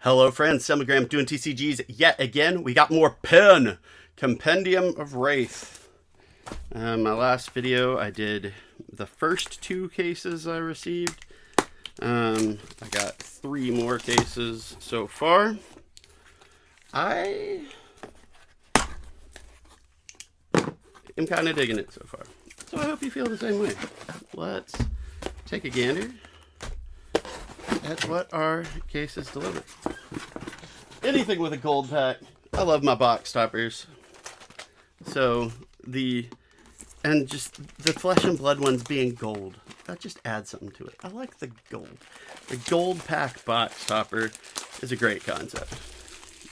Hello friends, Semigram doing TCGs yet again. We got more pen. Compendium of Rathe. My last video I did the first two cases I received. I got 3 more cases so far. I am kind of digging it so far. So I hope you feel the same way. Let's take a gander at what our cases deliver. Anything with a gold pack. I love my box toppers. So just the flesh and blood ones being gold, that just adds something to it. I like the gold. The gold pack box topper is a great concept.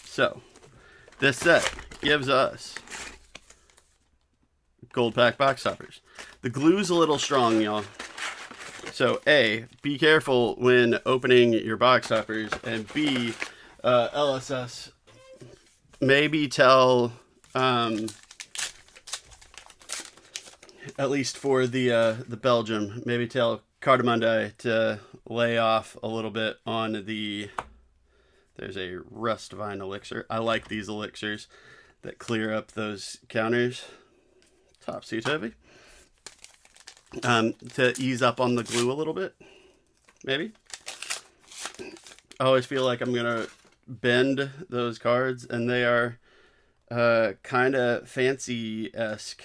So this set gives us gold pack box toppers. The glue's a little strong, y'all. So A, be careful when opening your box toppers, and B, LSS, maybe tell, at least for the Belgium, maybe tell Cardamundi to lay off a little bit on there's a rust vine elixir. I like these elixirs that clear up those counters. Topsy-turvy. To ease up on the glue a little bit, maybe. I always feel like I'm gonna bend those cards, and they are kind of fancy-esque.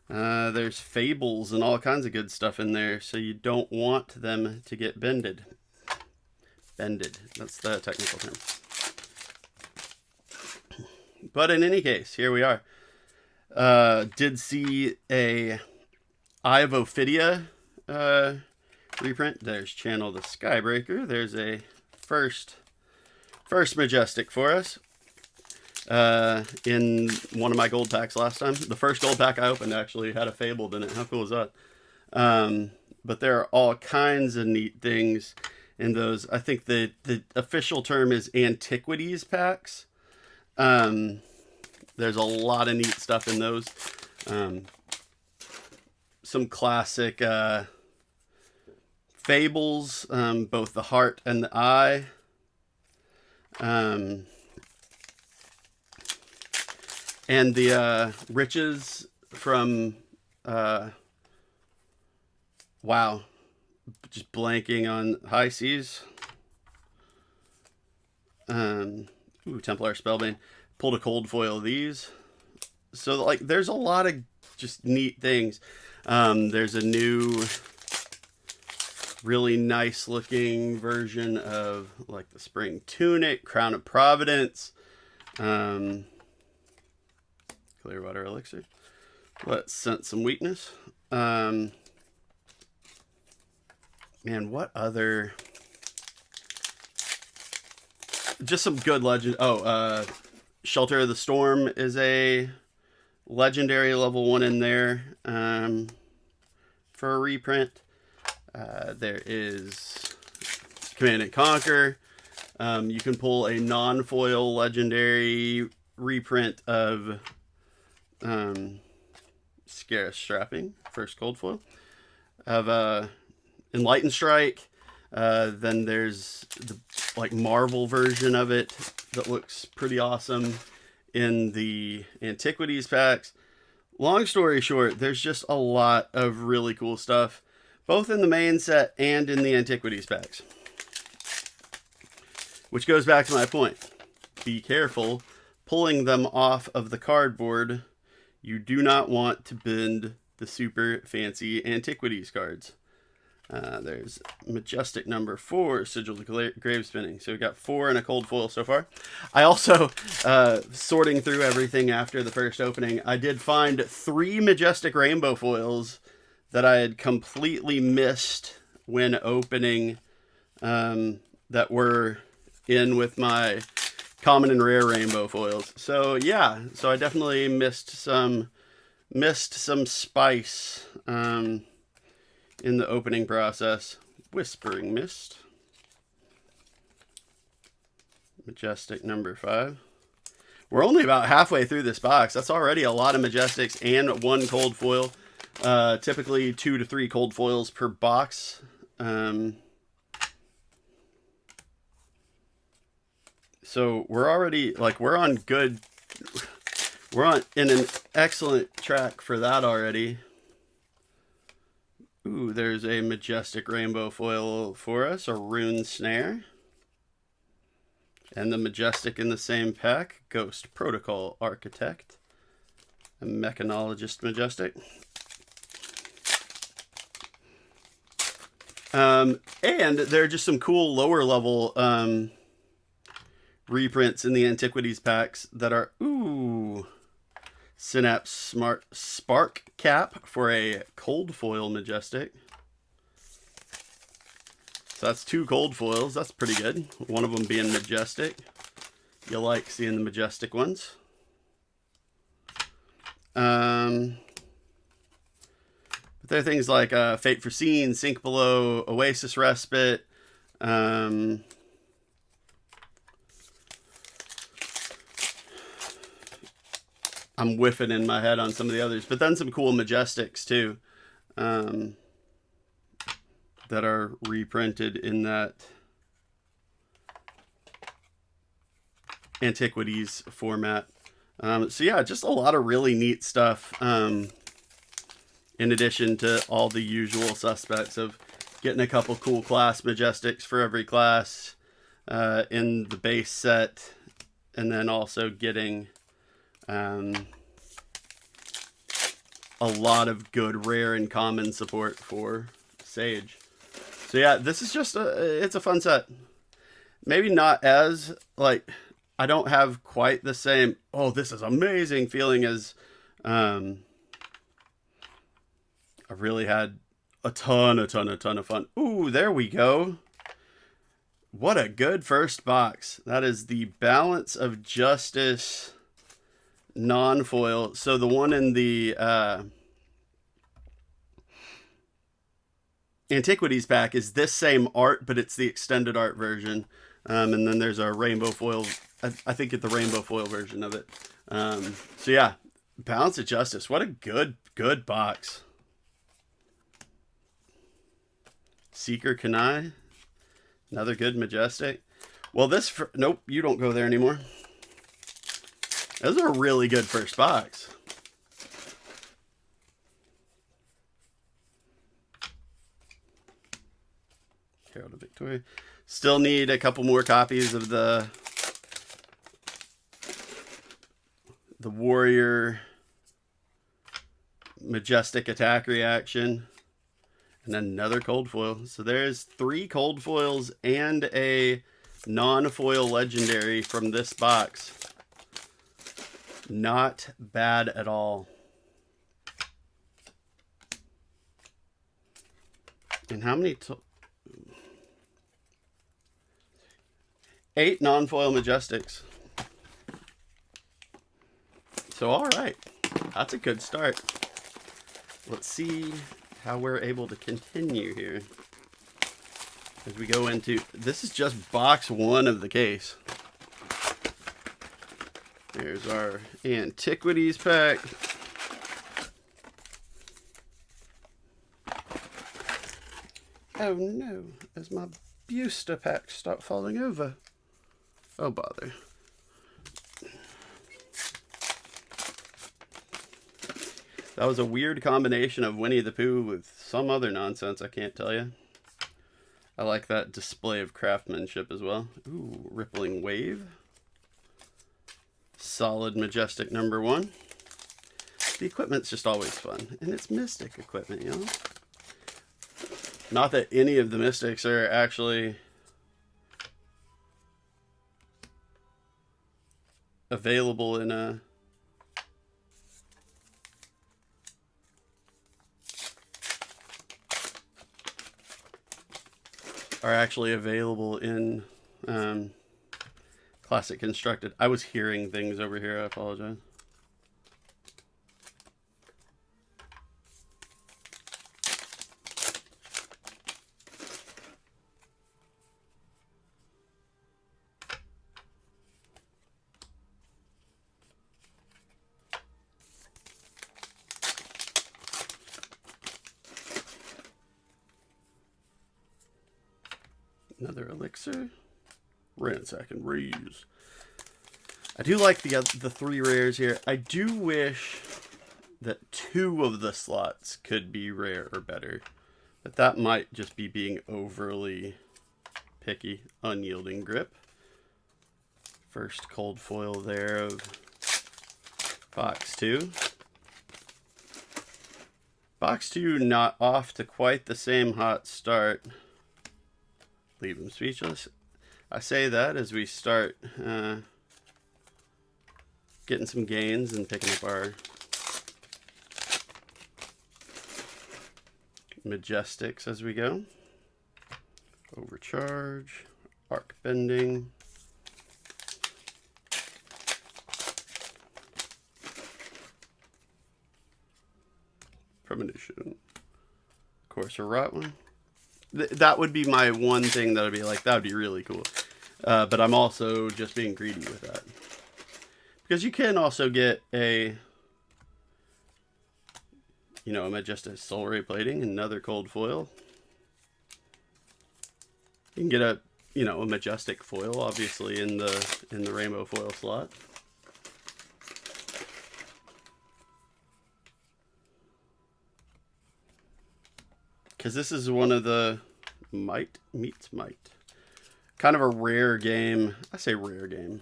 There's fables and all kinds of good stuff in there, so you don't want them to get bended. Bended, that's the technical term. But in any case, here we are. Did see a Eye of Ophidia reprint. There's Channel the Skybreaker. There's a first Majestic for us in one of my gold packs last time. The first gold pack I opened actually had a Fabled in it. How cool is that? But there are all kinds of neat things in those. I think the official term is Antiquities packs. There's a lot of neat stuff in those. Some classic fables, both the heart and the eye. And the riches from wow, just blanking on High Seas. Templar Spellbane. Pulled a cold foil of these. So like there's a lot of just neat things. There's a new really nice looking version of like the Spring Tunic, Crown of Providence, Clearwater Elixir. Let's sense some weakness. Man, what other? Just some good legend. Shelter of the Storm is a legendary level 1 in there for a reprint. There is Command and Conquer. You can pull a non-foil legendary reprint of Scarce Strapping, first cold foil, of Enlightened Strike. Then there's the Marvel version of it that looks pretty awesome in the Antiquities packs. Long story short, there's just a lot of really cool stuff, both in the main set and in the Antiquities packs. Which goes back to my point. Be careful pulling them off of the cardboard. You do not want to bend the super fancy Antiquities cards. There's Majestic number 4, Sigil to Grave Spinning. So we got 4 and a cold foil so far. I also, sorting through everything after the first opening, I did find 3 Majestic rainbow foils that I had completely missed when opening, that were in with my common and rare rainbow foils. So yeah, so I definitely missed some spice, in the opening process. Whispering Mist. Majestic number 5. We're only about halfway through this box. That's already a lot of Majestics and 1 cold foil. Typically 2 to 3 cold foils per box. So we're already, like, we're on in an excellent track for that already. Ooh, there's a majestic rainbow foil for us, a rune snare. And the majestic in the same pack, Ghost Protocol Architect, a mechanologist majestic. And there are just some cool lower level reprints in the Antiquities packs that are, ooh, Synapse Smart Spark Cap for a cold foil majestic. So that's 2 cold foils. That's pretty good. One of them being majestic. You like seeing the majestic ones. But there are things like Fate Foreseen, Sink Below, Oasis Respite. I'm whiffing in my head on some of the others, but then some cool majestics too, that are reprinted in that Antiquities format. So yeah, just a lot of really neat stuff. In addition to all the usual suspects of getting a couple cool class majestics for every class in the base set, and then also getting a lot of good rare and common support for Sage. So yeah, this is just it's a fun set. Maybe not as, like, I don't have quite the same, oh, this is amazing feeling as I really had a ton of fun. Ooh, there we go. What a good first box. That is the Balance of Justice non-foil. So the one in the Antiquities pack is this same art, but it's the extended art version. And then there's a rainbow foil. I think it's the rainbow foil version of it. So yeah, Balance of Justice. What a good box. Seeker Kanai. Another good majestic. Well, nope, you don't go there anymore. This is a really good first box. Herald of Victoria. Still need a couple more copies of the Warrior Majestic Attack Reaction. And another cold foil. So there's 3 cold foils and a non-foil legendary from this box. Not bad at all. And how many? 8 non-foil majestics. So all right, that's a good start. Let's see how we're able to continue here as we go into, this is just box 1 of the case. There's our Antiquities pack. Oh no, as my Buster packs start falling over. Oh bother. That was a weird combination of Winnie the Pooh with some other nonsense, I can't tell you. I like that display of craftsmanship as well. Ooh, Rippling Wave. Solid Majestic number 1. The equipment's just always fun. And it's Mystic equipment, you know? Not that any of the Mystics are actually available in a... are actually available in Classic Constructed. I was hearing things over here, I apologize. Another elixir. Ransack and reuse. I do like the 3 rares here. I do wish that 2 of the slots could be rare or better. But that might just be being overly picky. Unyielding Grip. First cold foil there of box 2. Box 2 not off to quite the same hot start. Leave him speechless. I say that as we start getting some gains and picking up our Majestics as we go. Overcharge, Arc Bending. Premonition. Course, or Rotwin. That would be my one thing that would be like, that would be really cool. But I'm also just being greedy with that. Because you can also get a, you know, a Majestic Soul Ray Plating, another cold foil. You can get a, you know, a Majestic foil, obviously, in the rainbow foil slot. Because this is one of the Might meets Might. Kind of a rare game. I say rare game.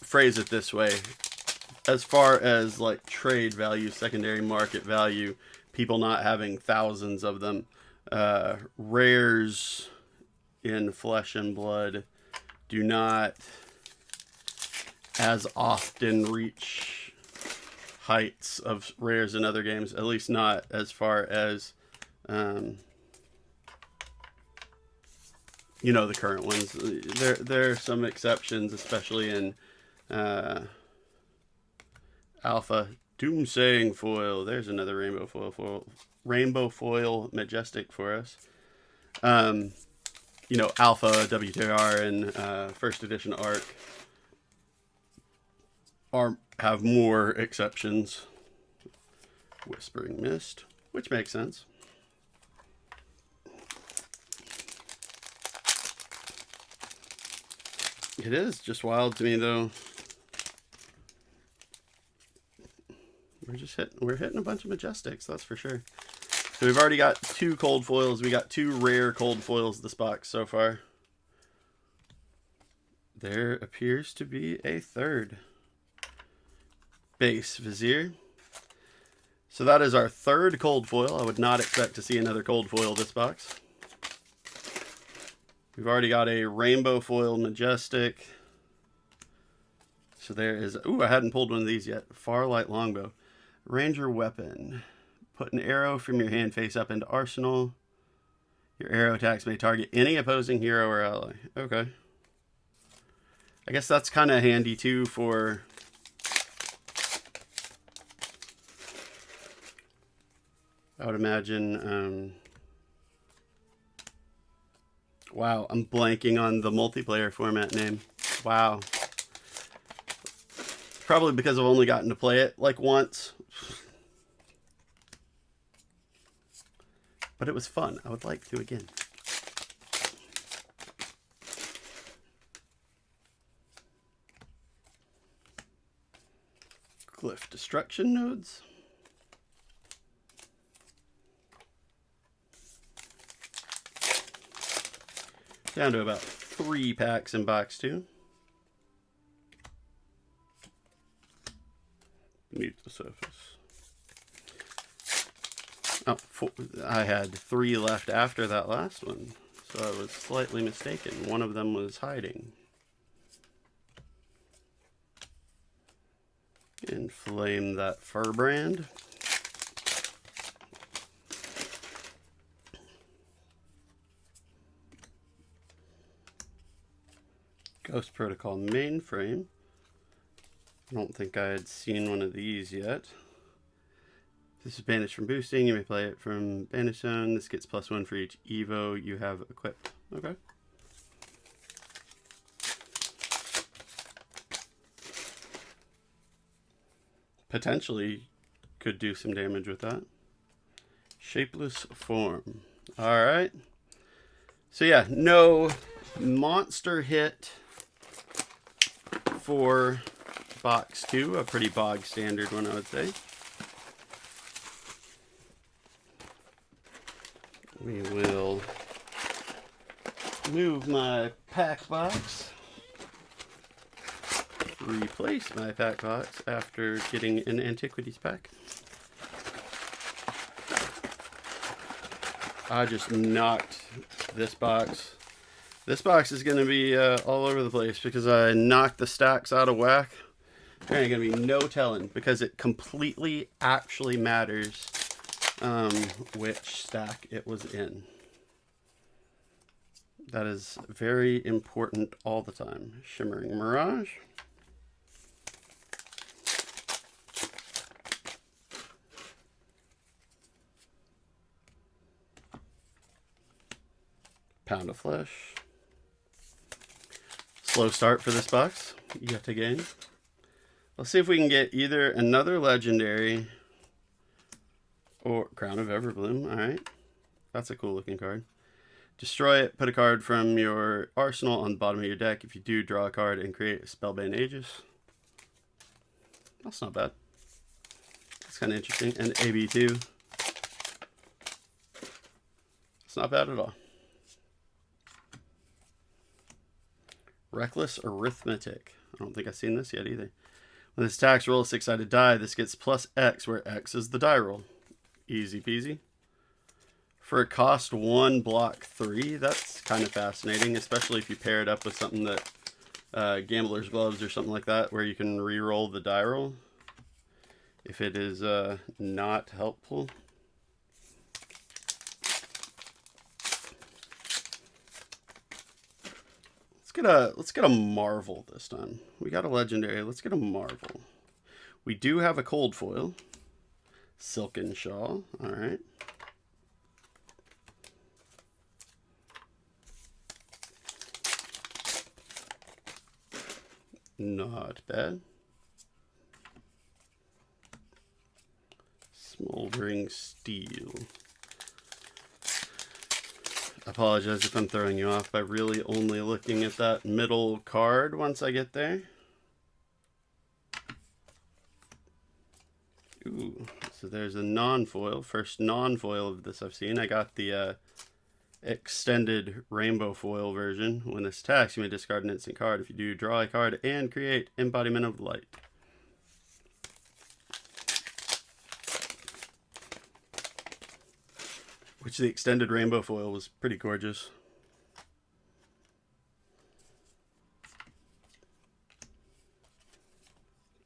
Phrase it this way. As far as like trade value, secondary market value, people not having thousands of them, rares in Flesh and Blood do not as often reach heights of rares in other games, at least not as far as you know, the current ones. There are some exceptions, especially in Alpha. Doomsaying Foil. There's another rainbow foil Majestic for us. You know, Alpha, WTR, and first edition Arc have more exceptions. Whispering Mist, which makes sense. It is just wild to me, though. We're hitting a bunch of Majestics, that's for sure. So we've already got 2 cold foils. We got 2 rare cold foils this box so far. There appears to be a 3rd. Base Vizier. So that is our 3rd cold foil. I would not expect to see another cold foil this box. We've already got a rainbow foil Majestic. So there is... Ooh, I hadn't pulled one of these yet. Farlight Longbow. Ranger Weapon. Put an arrow from your hand face up into arsenal. Your arrow attacks may target any opposing hero or ally. Okay. I guess that's kind of handy too for... I would imagine... Wow, I'm blanking on the multiplayer format name. Wow. Probably because I've only gotten to play it like once. But it was fun. I would like to again. Glyph Destruction Nodes. Down to about 3 packs in box 2. Mute the surface. Oh, I had 3 left after that last one, so I was slightly mistaken. One of them was hiding. Inflame that Furbrand. Ghost Protocol Mainframe. I don't think I had seen one of these yet. This is banished from boosting. You may play it from Banish Zone. This gets +1 for each Evo you have equipped. Okay. Potentially could do some damage with that. Shapeless Form. Alright. So yeah, no monster hit for box 2, a pretty bog standard one, I would say. We will move my pack box, replace my pack box after getting an antiquities pack. I just knocked this box. This box is going to be all over the place because I knocked the stacks out of whack. There ain't going to be no telling because it completely actually matters which stack it was in. That is very important all the time. Shimmering Mirage. Pound of Flesh. Slow start for this box, yet again. Let's see if we can get either another legendary or Crown of Everbloom. Alright. That's a cool looking card. Destroy it, put a card from your arsenal on the bottom of your deck. If you do, draw a card and create a Spellbane Aegis. That's not bad. That's kind of interesting. And AB2. It's not bad at all. Reckless Arithmetic. I don't think I've seen this yet either. When this attacks, roll a 6-sided die. This gets plus X, where X is the die roll. Easy peasy. For a cost 1, block 3, that's kind of fascinating, especially if you pair it up with something that Gambler's Gloves or something like that, where you can re-roll the die roll if it is not helpful. Let's get a Marvel this time. We got a legendary. Let's get a Marvel. We do have a cold foil. Silken Shawl. All right. Not bad. Smoldering Steel. I apologize if I'm throwing you off by really only looking at that middle card once I get there. Ooh, so there's a non-foil. First non-foil of this I've seen. I got the extended rainbow foil version. When this attacks, you may discard an instant card. If you do, draw a card and create Embodiment of Light. Which the extended rainbow foil was pretty gorgeous.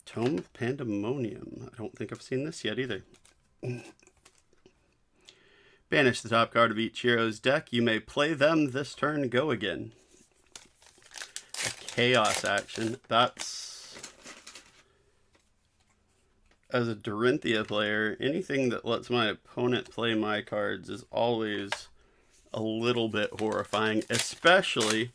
Tome of Pandemonium. I don't think I've seen this yet either. Banish the top card of each hero's deck. You may play them this turn. Go again. A chaos action. That's... As a Dorinthia player, anything that lets my opponent play my cards is always a little bit horrifying, especially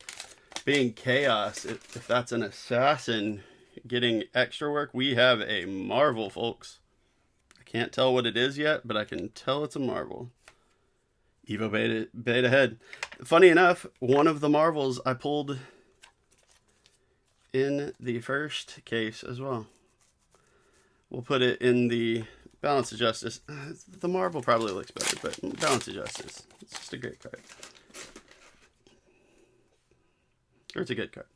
being chaos. If that's an assassin getting extra work, we have a Marvel, folks. I can't tell what it is yet, but I can tell it's a Marvel. Evo Beta Head. Funny enough, one of the Marvels I pulled in the first case as well. We'll put it in the Balance of Justice. The Marvel probably looks better, but Balance of Justice. It's just a great card. Or it's a good card.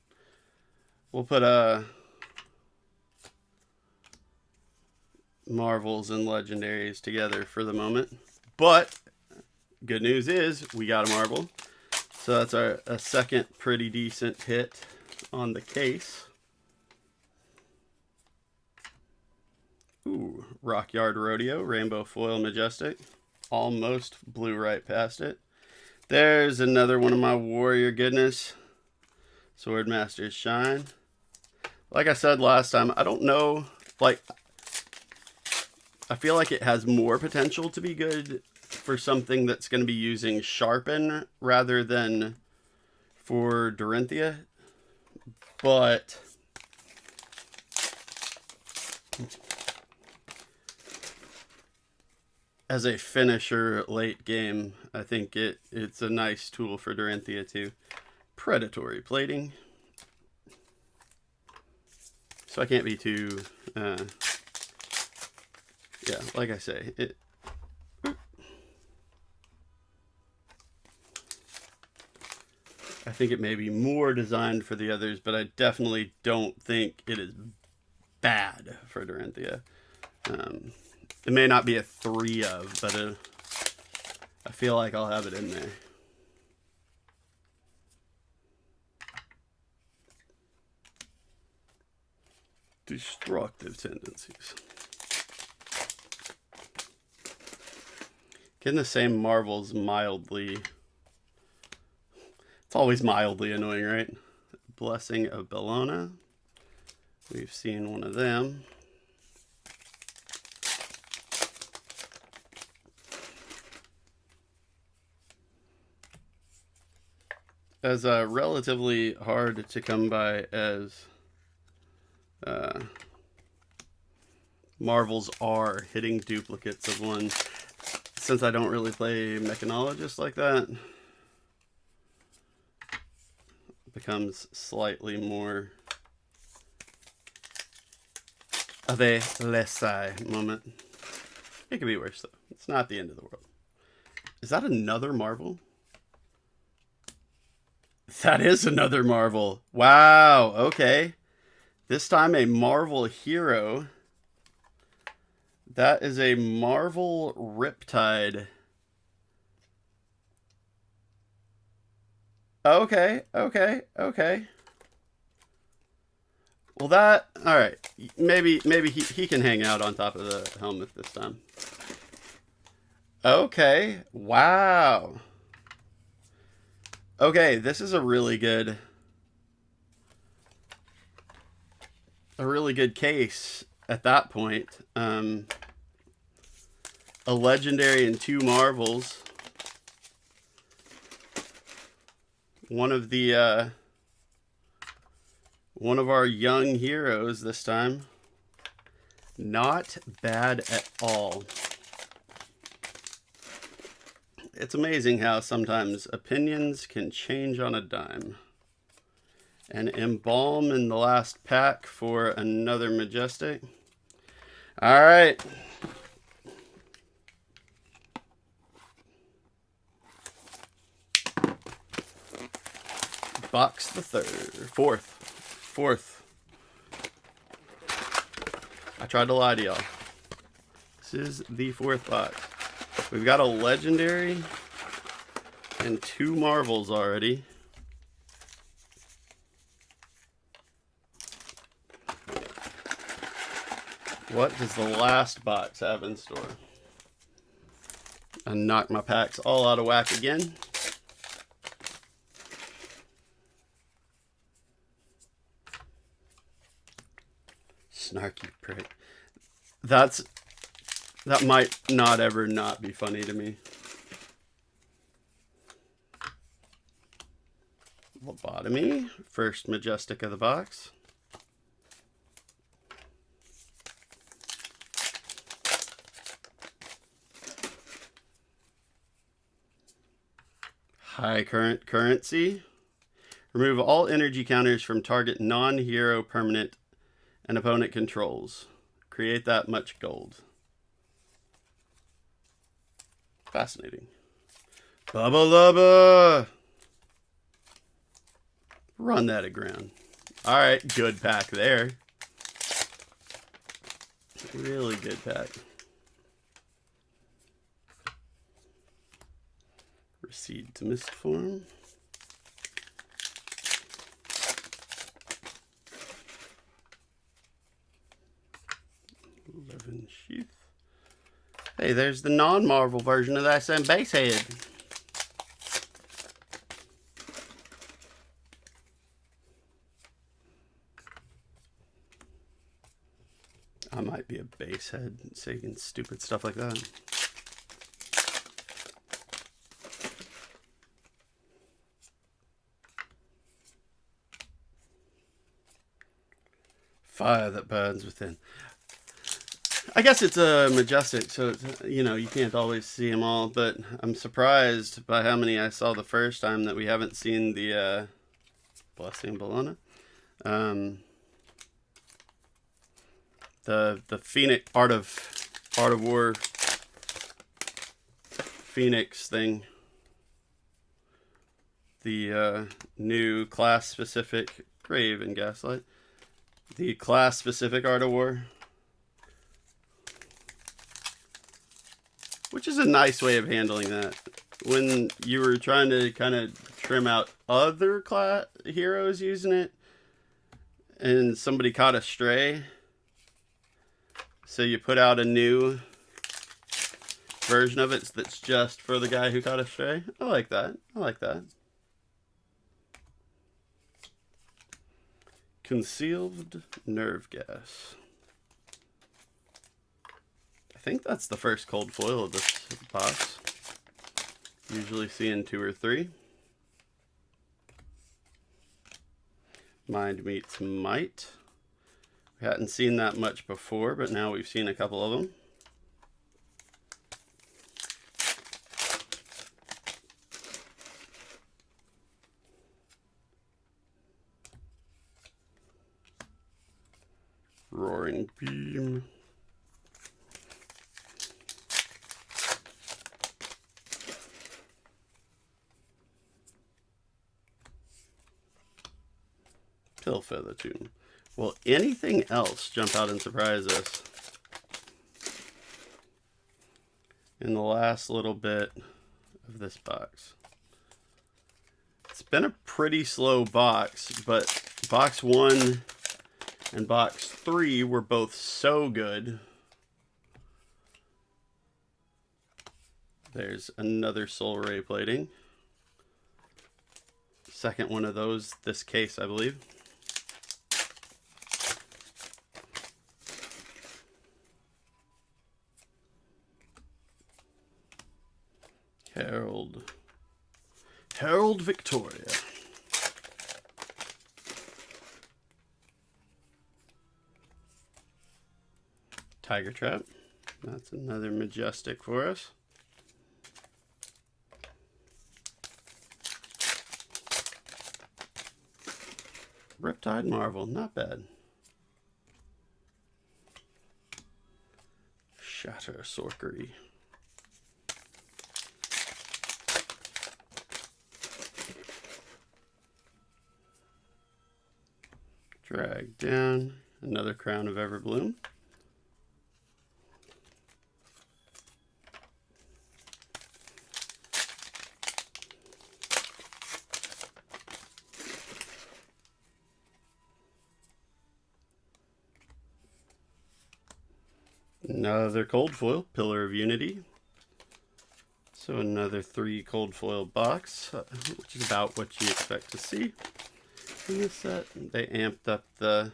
We'll put Marvels and Legendaries together for the moment. But good news is we got a Marvel. So that's a second pretty decent hit on the case. Ooh, Rockyard Rodeo, Rainbow Foil Majestic. Almost blew right past it. There's another one of my warrior goodness. Swordmaster's Shine. Like I said last time, I don't know, like, I feel like it has more potential to be good for something that's going to be using Sharpen rather than for Dorinthia. But as a finisher late game, I think it's a nice tool for Dorinthia too. Predatory Plating. So I can't be too, yeah, like I say, I think it may be more designed for the others, but I definitely don't think it is bad for Dorinthia. It may not be a 3 of, but I feel like I'll have it in there. Destructive tendencies. Getting the same marvels mildly. It's always mildly annoying, right? Blessing of Bellona. We've seen one of them. As relatively hard to come by as marvels are, hitting duplicates of one, since I don't really play mechanologist like that, becomes slightly more of a lesai moment. It could be worse though. It's not the end of the world. Is that another marvel? That is another marvel. Wow, okay. This time a Marvel hero. That is a Marvel Riptide. Okay. Well, that, all right. Maybe he can hang out on top of the helmet this time. Okay. Wow. Okay, this is a really good case at that point. A legendary and 2 marvels. One of our young heroes this time. Not bad at all. It's amazing how sometimes opinions can change on a dime. And embalm in the last pack for another Majestic. All right. Box the fourth. I tried to lie to y'all. This is the 4th box. We've got a legendary and 2 marvels already. What does the last box have in store? I knocked my packs all out of whack again. Snarky prick. That might not ever not be funny to me. Lobotomy, first Majestic of the box. High current currency. Remove all energy counters from target non-hero permanent an opponent controls. Create that much gold. Fascinating. Bubba Lubba! Run that aground. Alright, good pack there. Really good pack. Recede to mist form. Sheath. Hey, there's the non-Marvel version of that same base head. I might be a base head saying stupid stuff like that. Fire that burns within. I guess it's a Majestic, so it's, you know, you can't always see them all, but I'm surprised by how many I saw the first time that we haven't seen the Blessing Bellona. the Phoenix Art of War Phoenix thing. The new class-specific Grave and Gaslight. The class-specific Art of War. Which is a nice way of handling that. When you were trying to kind of trim out other heroes using it, and somebody caught a stray, so you put out a new version of it that's just for the guy who caught a stray. I like that. I like that. Concealed Nerve Gas. I think that's the first cold foil of this box. Usually seeing 2 or 3. Mind Meets Might. We hadn't seen that much before, but now we've seen a couple of them. Roaring Beam. Pill Feather Tune. Will anything else jump out and surprise us in the last little bit of this box? It's been a pretty slow box, but box 1 and box 3 were both so good. There's another Soul Ray plating. Second one of those this case, I believe. Herald Victoria. Tiger Trap. That's another majestic for us. Riptide Marvel, not bad. Shatter Sorcery. Drag Down, another Crown of Everbloom. Another cold foil, Pillar of Unity. So another 3 cold foil box, which is about what you expect to see in this set. They amped up the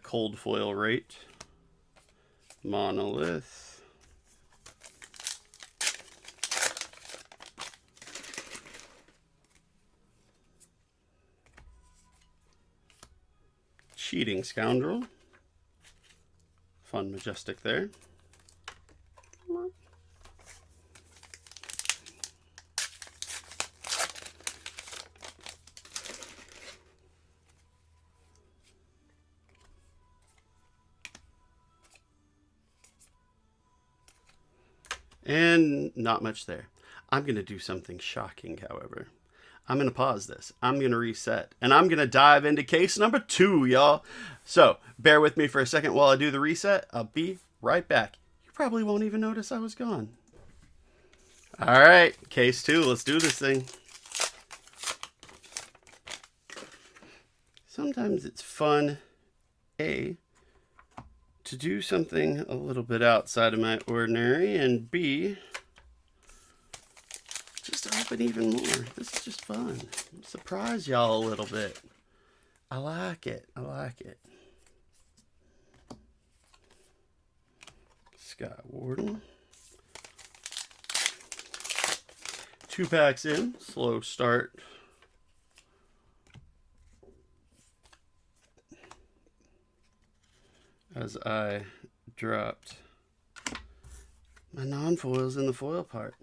cold foil rate. Monolith. Cheating Scoundrel. Fun majestic there. And not much there. I'm going to do something shocking, however. I'm going to pause this. I'm going to reset. And I'm going to dive into case number 2, y'all. So, bear with me for a second while I do the reset. I'll be right back. You probably won't even notice I was gone. Alright, case 2. Let's do this thing. Sometimes it's fun, A, to do something a little bit outside of my ordinary, and B, just to open even more. This is just fun. Surprise y'all a little bit. I like it. I like it. Sky Warden. 2 packs in. Slow start. As I dropped my non-foils in the foil part.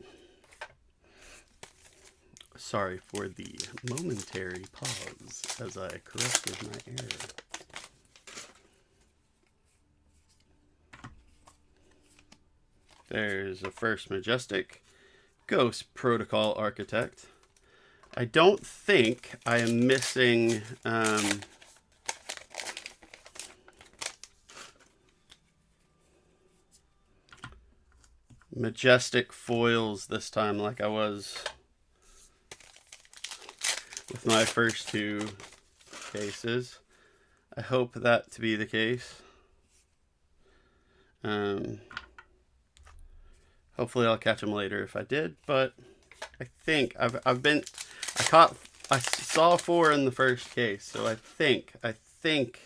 Sorry for the momentary pause as I corrected my error. There's a first Majestic, Ghost Protocol Architect. I don't think I am missing Majestic foils this time like I was with my first two cases. I hope that to be the case. Hopefully I'll catch them later if I did, but I think I saw 4 in the first case, so I think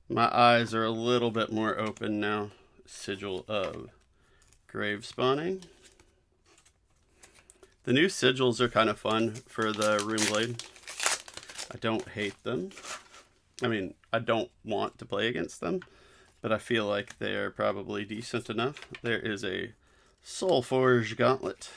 my eyes are a little bit more open now. Sigil of Grave Spawning. The new sigils are kind of fun for the Rune Blade. I don't hate them. I mean, I don't want to play against them, but I feel like they're probably decent enough. There is a Soulforge Gauntlet.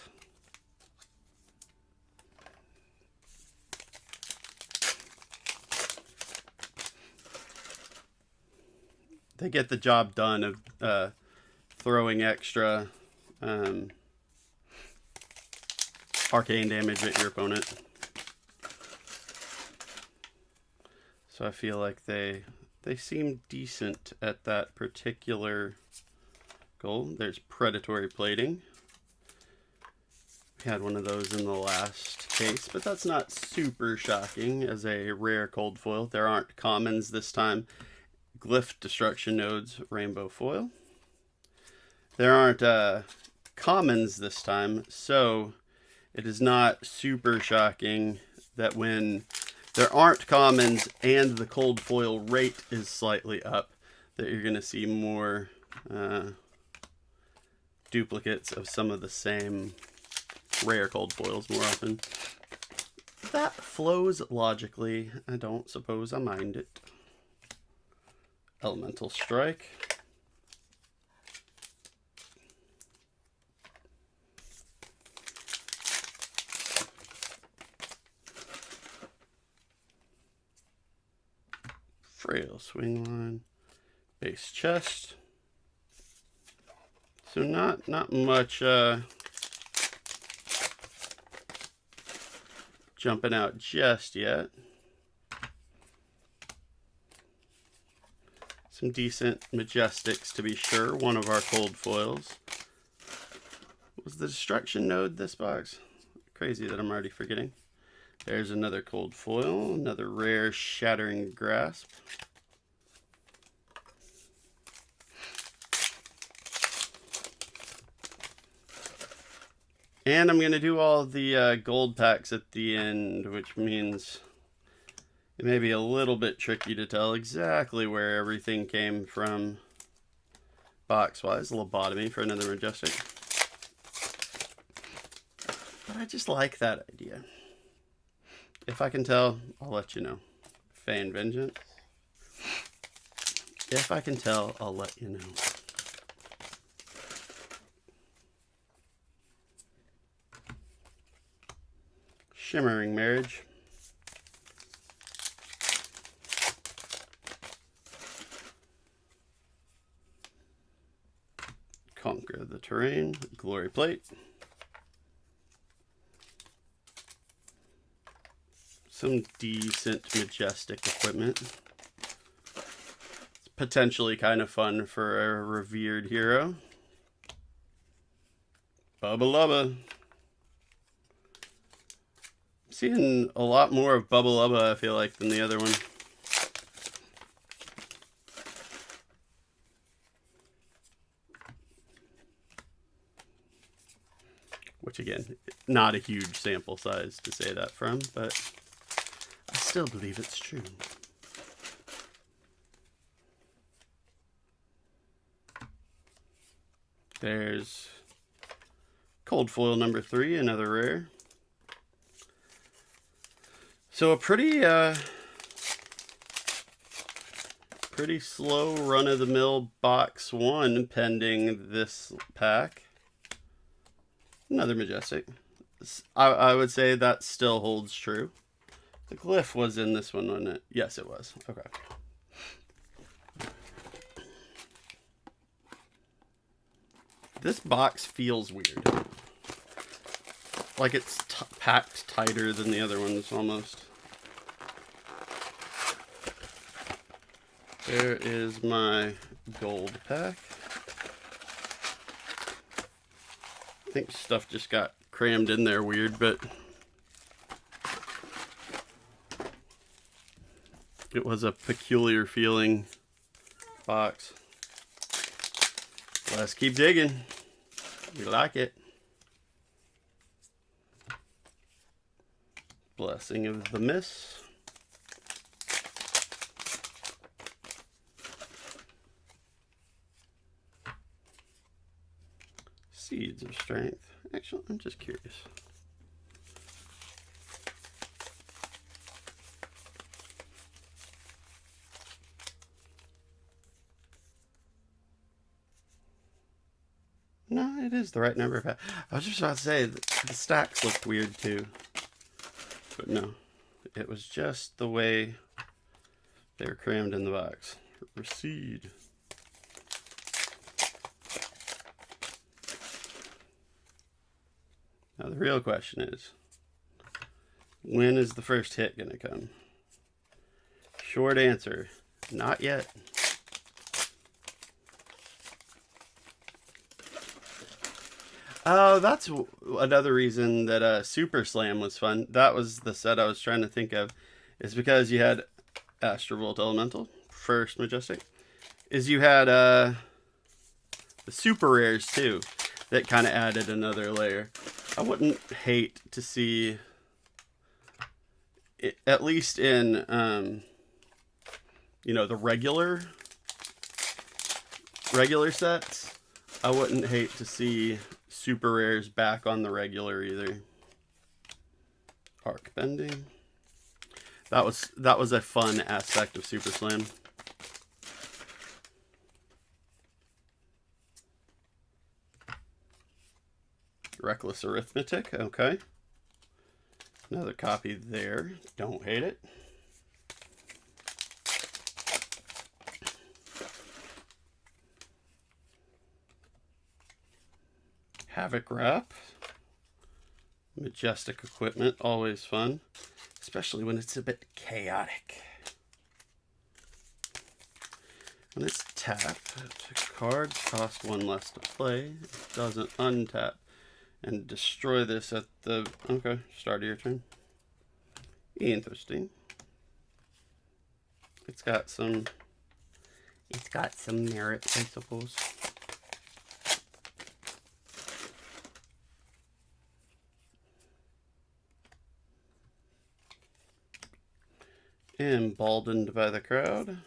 They get the job done of throwing extra arcane damage at your opponent. So I feel like they seem decent at that particular goal. There's Predatory Plating. We had one of those in the last case, but that's not super shocking as a rare cold foil. There aren't commons this time. Glyph Destruction Nodes Rainbow Foil. There aren't commons this time, so it is not super shocking that when there aren't commons and the cold foil rate is slightly up, that you're going to see more duplicates of some of the same rare cold foils more often. That flows logically. I don't suppose I mind it. Elemental Strike. Frail Swingline. Base Chest. So not much jumping out just yet. Some decent Majestics to be sure. One of our cold foils. Was the Destruction Node this box? Crazy that I'm already forgetting. There's another cold foil. Another rare Shattering Grasp. And I'm going to do all the gold packs at the end, which means it may be a little bit tricky to tell exactly where everything came from box-wise. A lobotomy for another Majestic. But I just like that idea. If I can tell, I'll let you know. Feign Vengeance. If I can tell, I'll let you know. Shimmering Marriage. Conquer the Terrain. Glory Plate. Some decent Majestic equipment. It's potentially kind of fun for a revered hero. Bubba Lubba. Seeing a lot more of Bubba Lubba, I feel like, than the other one. Which, again, not a huge sample size to say that from, but I still believe it's true. There's Cold Foil number 3, another rare. So a pretty slow run-of-the-mill box 1 pending this pack. Another Majestic. I would say that still holds true. The glyph was in this one, wasn't it? Yes, it was. Okay. This box feels weird. Like it's packed tighter than the other ones almost. There is my gold pack. I think stuff just got crammed in there weird, but it was a peculiar feeling box. Let's keep digging. We like it. Blessing of the Miss. Seeds of Strength. Actually, I'm just curious. No, it is the right number of packs. I was just about to say, the stacks looked weird too. But no, it was just the way they were crammed in the box. Recede. Now the real question is, when is the first hit going to come? Short answer, not yet. Oh, that's another reason that Super Slam was fun. That was the set I was trying to think of. Is because you had Astrovolt Elemental, first Majestic. Is you had the Super Rares too, that kind of added another layer. I wouldn't hate to see, it, at least in, you know, the regular sets, I wouldn't hate to see Super Rares back on the regular either. Arc Bending. That was a fun aspect of Super Slam. Reckless Arithmetic, okay. Another copy there. Don't hate it. Havoc Wrap. Majestic Equipment, always fun. Especially when it's a bit chaotic. When it's tapped, cards cost one less to play. It doesn't untap. And destroy this at the, okay, start of your turn. Interesting. It's got some merit, I suppose. Emboldened by the Crowd.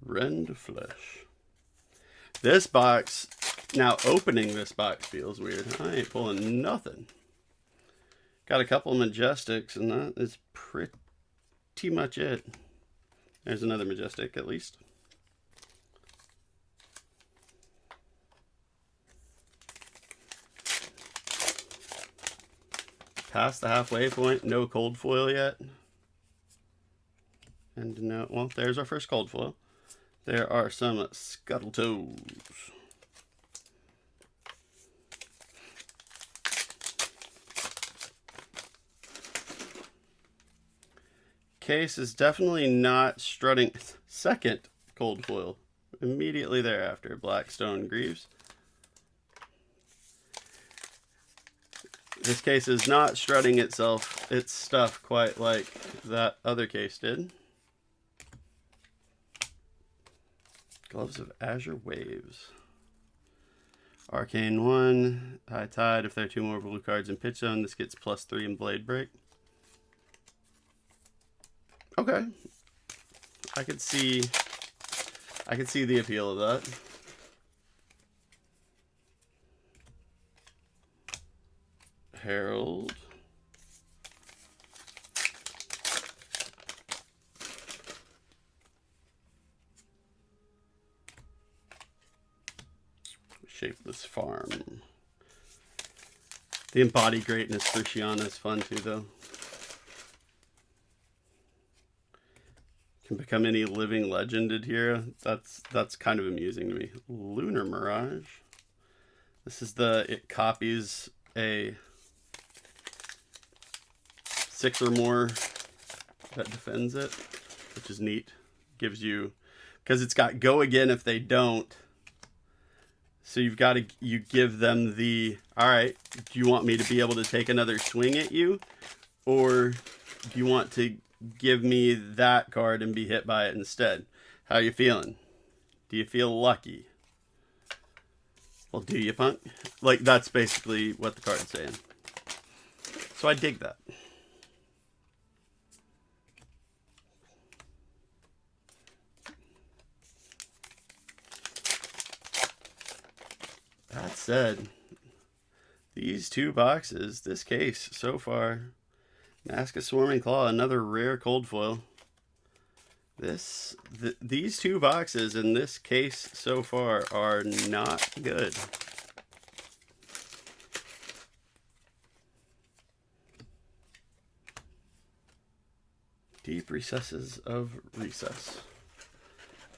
Rend Flesh. This box, now opening this box feels weird. I ain't pulling nothing. Got a couple of Majestics, and that is pretty much it. There's another Majestic, at least. Past the halfway point, no cold foil yet. And no, well, there's our first cold foil. There are some Scuttletoes. Case is definitely not strutting. Second cold foil. Immediately thereafter, Blackstone Greaves. This case is not strutting its stuff quite like that other case did. Gloves of Azure Waves. Arcane 1, High Tide. If there are 2 more blue cards in Pitch Zone, this gets +3 in Blade Break. Okay. I could see the appeal of that. Herald. Shapeless Farm. The Embodied Greatness for Shiana is fun too, though. Can become any living legend here. That's kind of amusing to me. Lunar Mirage. This is it copies a 6 or more that defends it, which is neat. Gives you, because it's got go again if they don't. So you give them the, all right, do you want me to be able to take another swing at you? Or do you want to give me that card and be hit by it instead? How you feeling? Do you feel lucky? Well, do you, punk? Like, that's basically what the card's saying. So I dig that. That said, these 2 boxes, this case so far, Mask of Swarming Claw, another rare cold foil. These 2 boxes in this case so far are not good. Deep Recesses of Recess.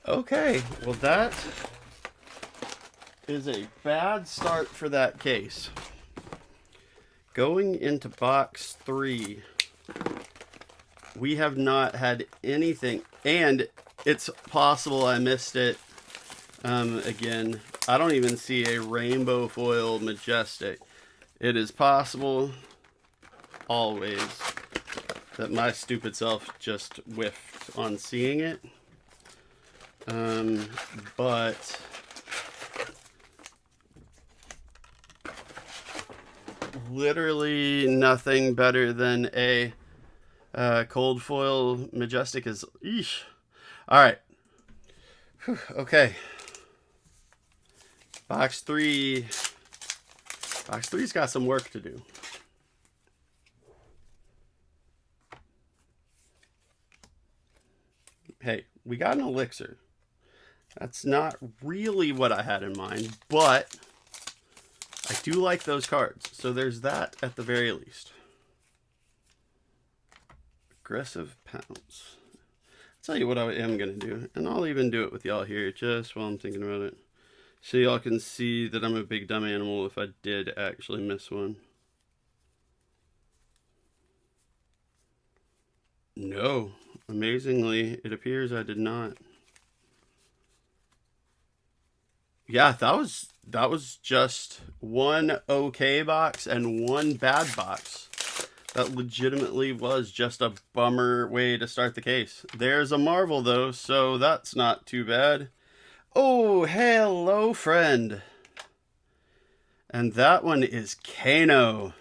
Okay, well that is a bad start for that case. Going into box 3, we have not had anything, and it's possible I missed it. Again, I don't even see a rainbow foil Majestic. It is possible, always, that my stupid self just whiffed on seeing it. But literally nothing better than a cold foil Majestic is. Eesh. All right. Whew, okay. Box 3. Box 3's got some work to do. Hey, we got an elixir. That's not really what I had in mind, but I do like those cards. So there's that at the very least. Aggressive Pounce. I'll tell you what I am going to do, and I'll even do it with y'all here just while I'm thinking about it. So y'all can see that I'm a big dumb animal if I did actually miss one. No. Amazingly, it appears I did not. Yeah, that was just one okay box and one bad box. That legitimately was just a bummer way to start the case. There's a Marvel though, so that's not too bad. Oh, hello friend. And that one is Kano.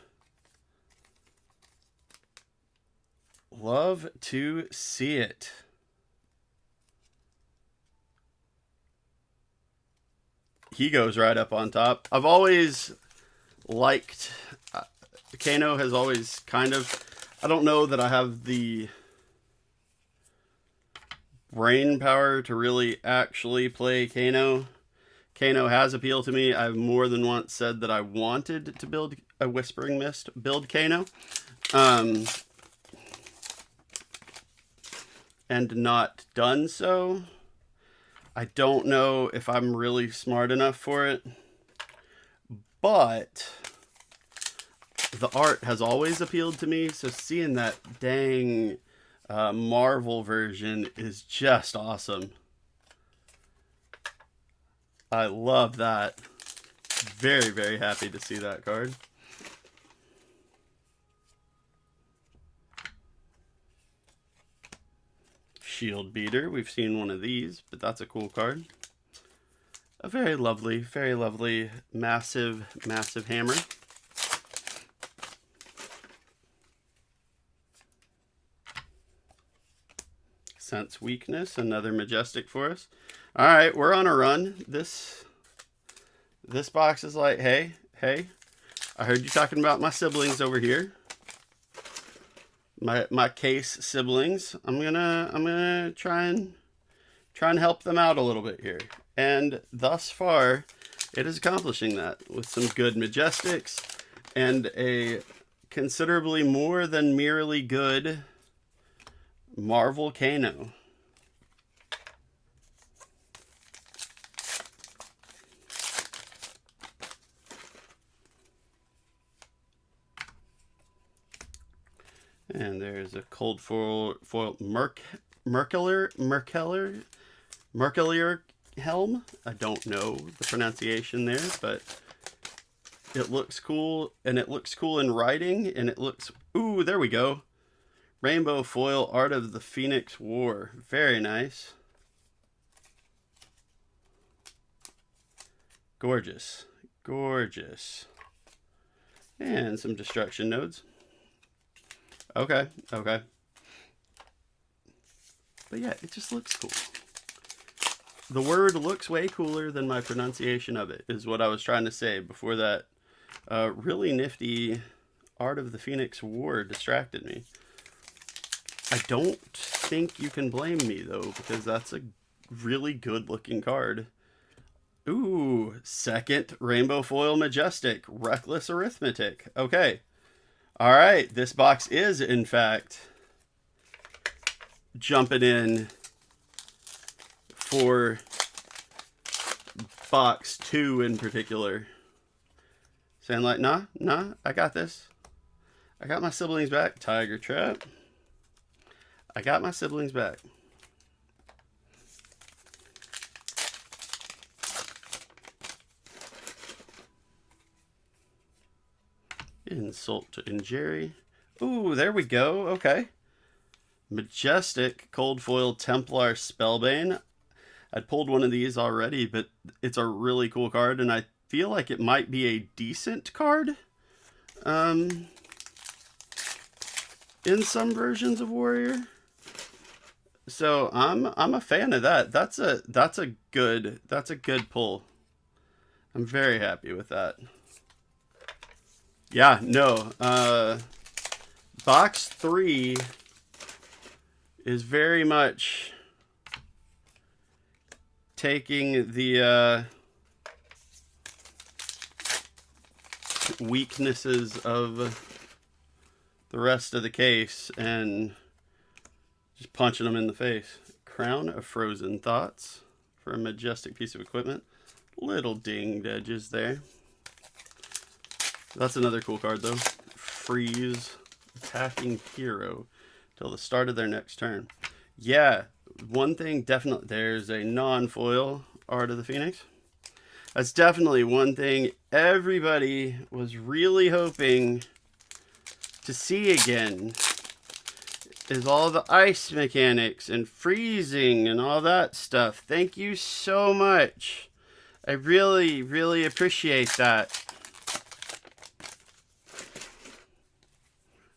Love to see it. He goes right up on top. I've always liked Kano. Has always kind of, I don't know that I have the brain power to really actually play Kano. Kano has appeal to me. I've more than once said that I wanted to build a Whispering Mist build Kano. And not done so. I don't know if I'm really smart enough for it, but the art has always appealed to me, so seeing that dang Marvel version is just awesome. I love that. Very, very happy to see that card. Shield Beater. We've seen one of these, but that's a cool card. A very lovely, massive, massive hammer. Sense Weakness, another Majestic for us. All right, we're on a run. This box is like, hey, I heard you talking about my siblings over here. My case siblings. I'm gonna try and help them out a little bit here. And thus far, it is accomplishing that with some good Majestics and a considerably more than merely good Marvel Kano. And there's a cold foil Merkelier helm. I don't know the pronunciation there, but it looks cool, and it looks cool in writing, and it looks, ooh, there we go. Rainbow foil Art of the Phoenix War. Very nice. Gorgeous. Gorgeous. And some destruction nodes. Okay, okay. But yeah, it just looks cool. The word looks way cooler than my pronunciation of it, is what I was trying to say before that really nifty Art of the Phoenix War distracted me. I don't think you can blame me, though, because that's a really good looking card. Ooh, second Rainbow Foil Majestic, Reckless Arithmetic. Okay. All right, this box is, in fact, jumping in for box 2 in particular. Saying like, nah, I got this. I got my siblings back. Tiger Trap. I got my siblings back. Insult to Injury. Ooh, there we go. Okay. Majestic Cold Foil Templar Spellbane. I'd pulled one of these already, but it's a really cool card, and I feel like it might be a decent card. In some versions of Warrior. So I'm a fan of that. That's a good pull. I'm very happy with that. Yeah, no. Box 3 is very much taking the weaknesses of the rest of the case and just punching them in the face. Crown of Frozen Thoughts for a majestic piece of equipment. Little dinged edges there. That's another cool card, though. Freeze attacking hero till the start of their next turn. Yeah, one thing definitely. There's a non-foil Art of the Phoenix. That's definitely one thing everybody was really hoping to see again. Is all the ice mechanics and freezing and all that stuff. Thank you so much. I really, really appreciate that.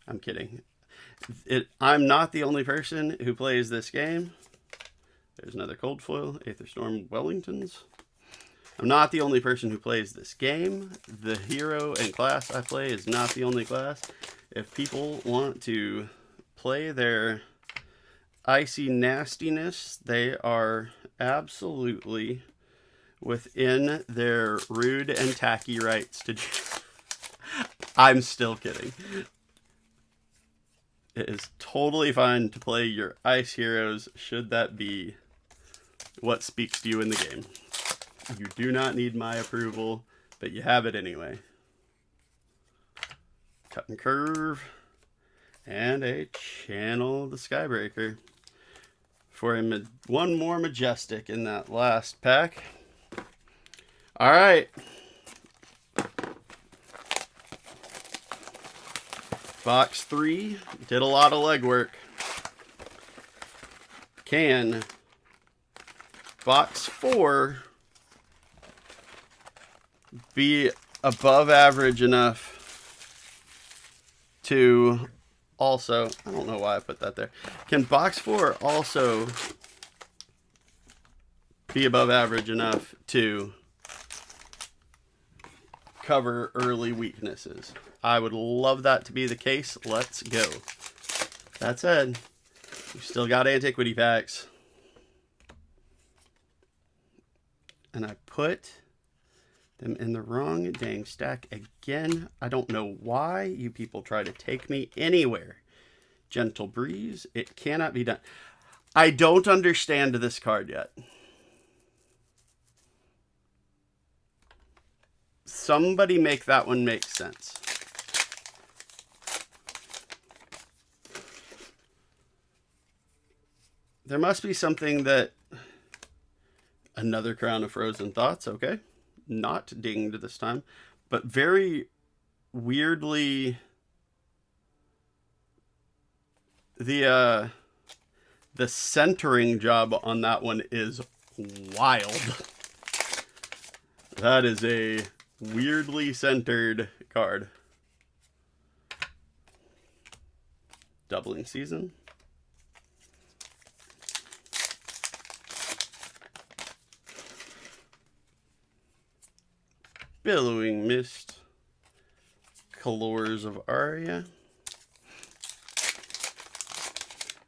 I'm kidding. I'm not the only person who plays this game. There's another cold foil, Aether Storm Wellingtons. I'm not the only person who plays this game. The hero and class I play is not the only class. If people want to play their icy nastiness, they are absolutely within their rude and tacky rights to do. I'm still kidding. It is totally fine to play your ice heroes, should that be what speaks to you in the game. You do not need my approval, but you have it anyway. Cut and Curve. And a Channel of the Skybreaker for one more Majestic in that last pack. All right. Box 3 did a lot of legwork. Can box 4 be above average enough to also, I don't know why I put that there. Can box 4 also be above average enough to cover early weaknesses? I would love that to be the case. Let's go. That said, we've still got antiquity packs. And I put them in the wrong dang stack again. I don't know why you people try to take me anywhere. Gentle Breeze. It cannot be done. I don't understand this card yet. Somebody make that one make sense. There must be something that... Another Crown of Frozen Thoughts, okay. Not dinged this time. But very weirdly... The centering job on that one is wild. That is a weirdly centered card. Doubling Season. Billowing Mist. Colors of Aria.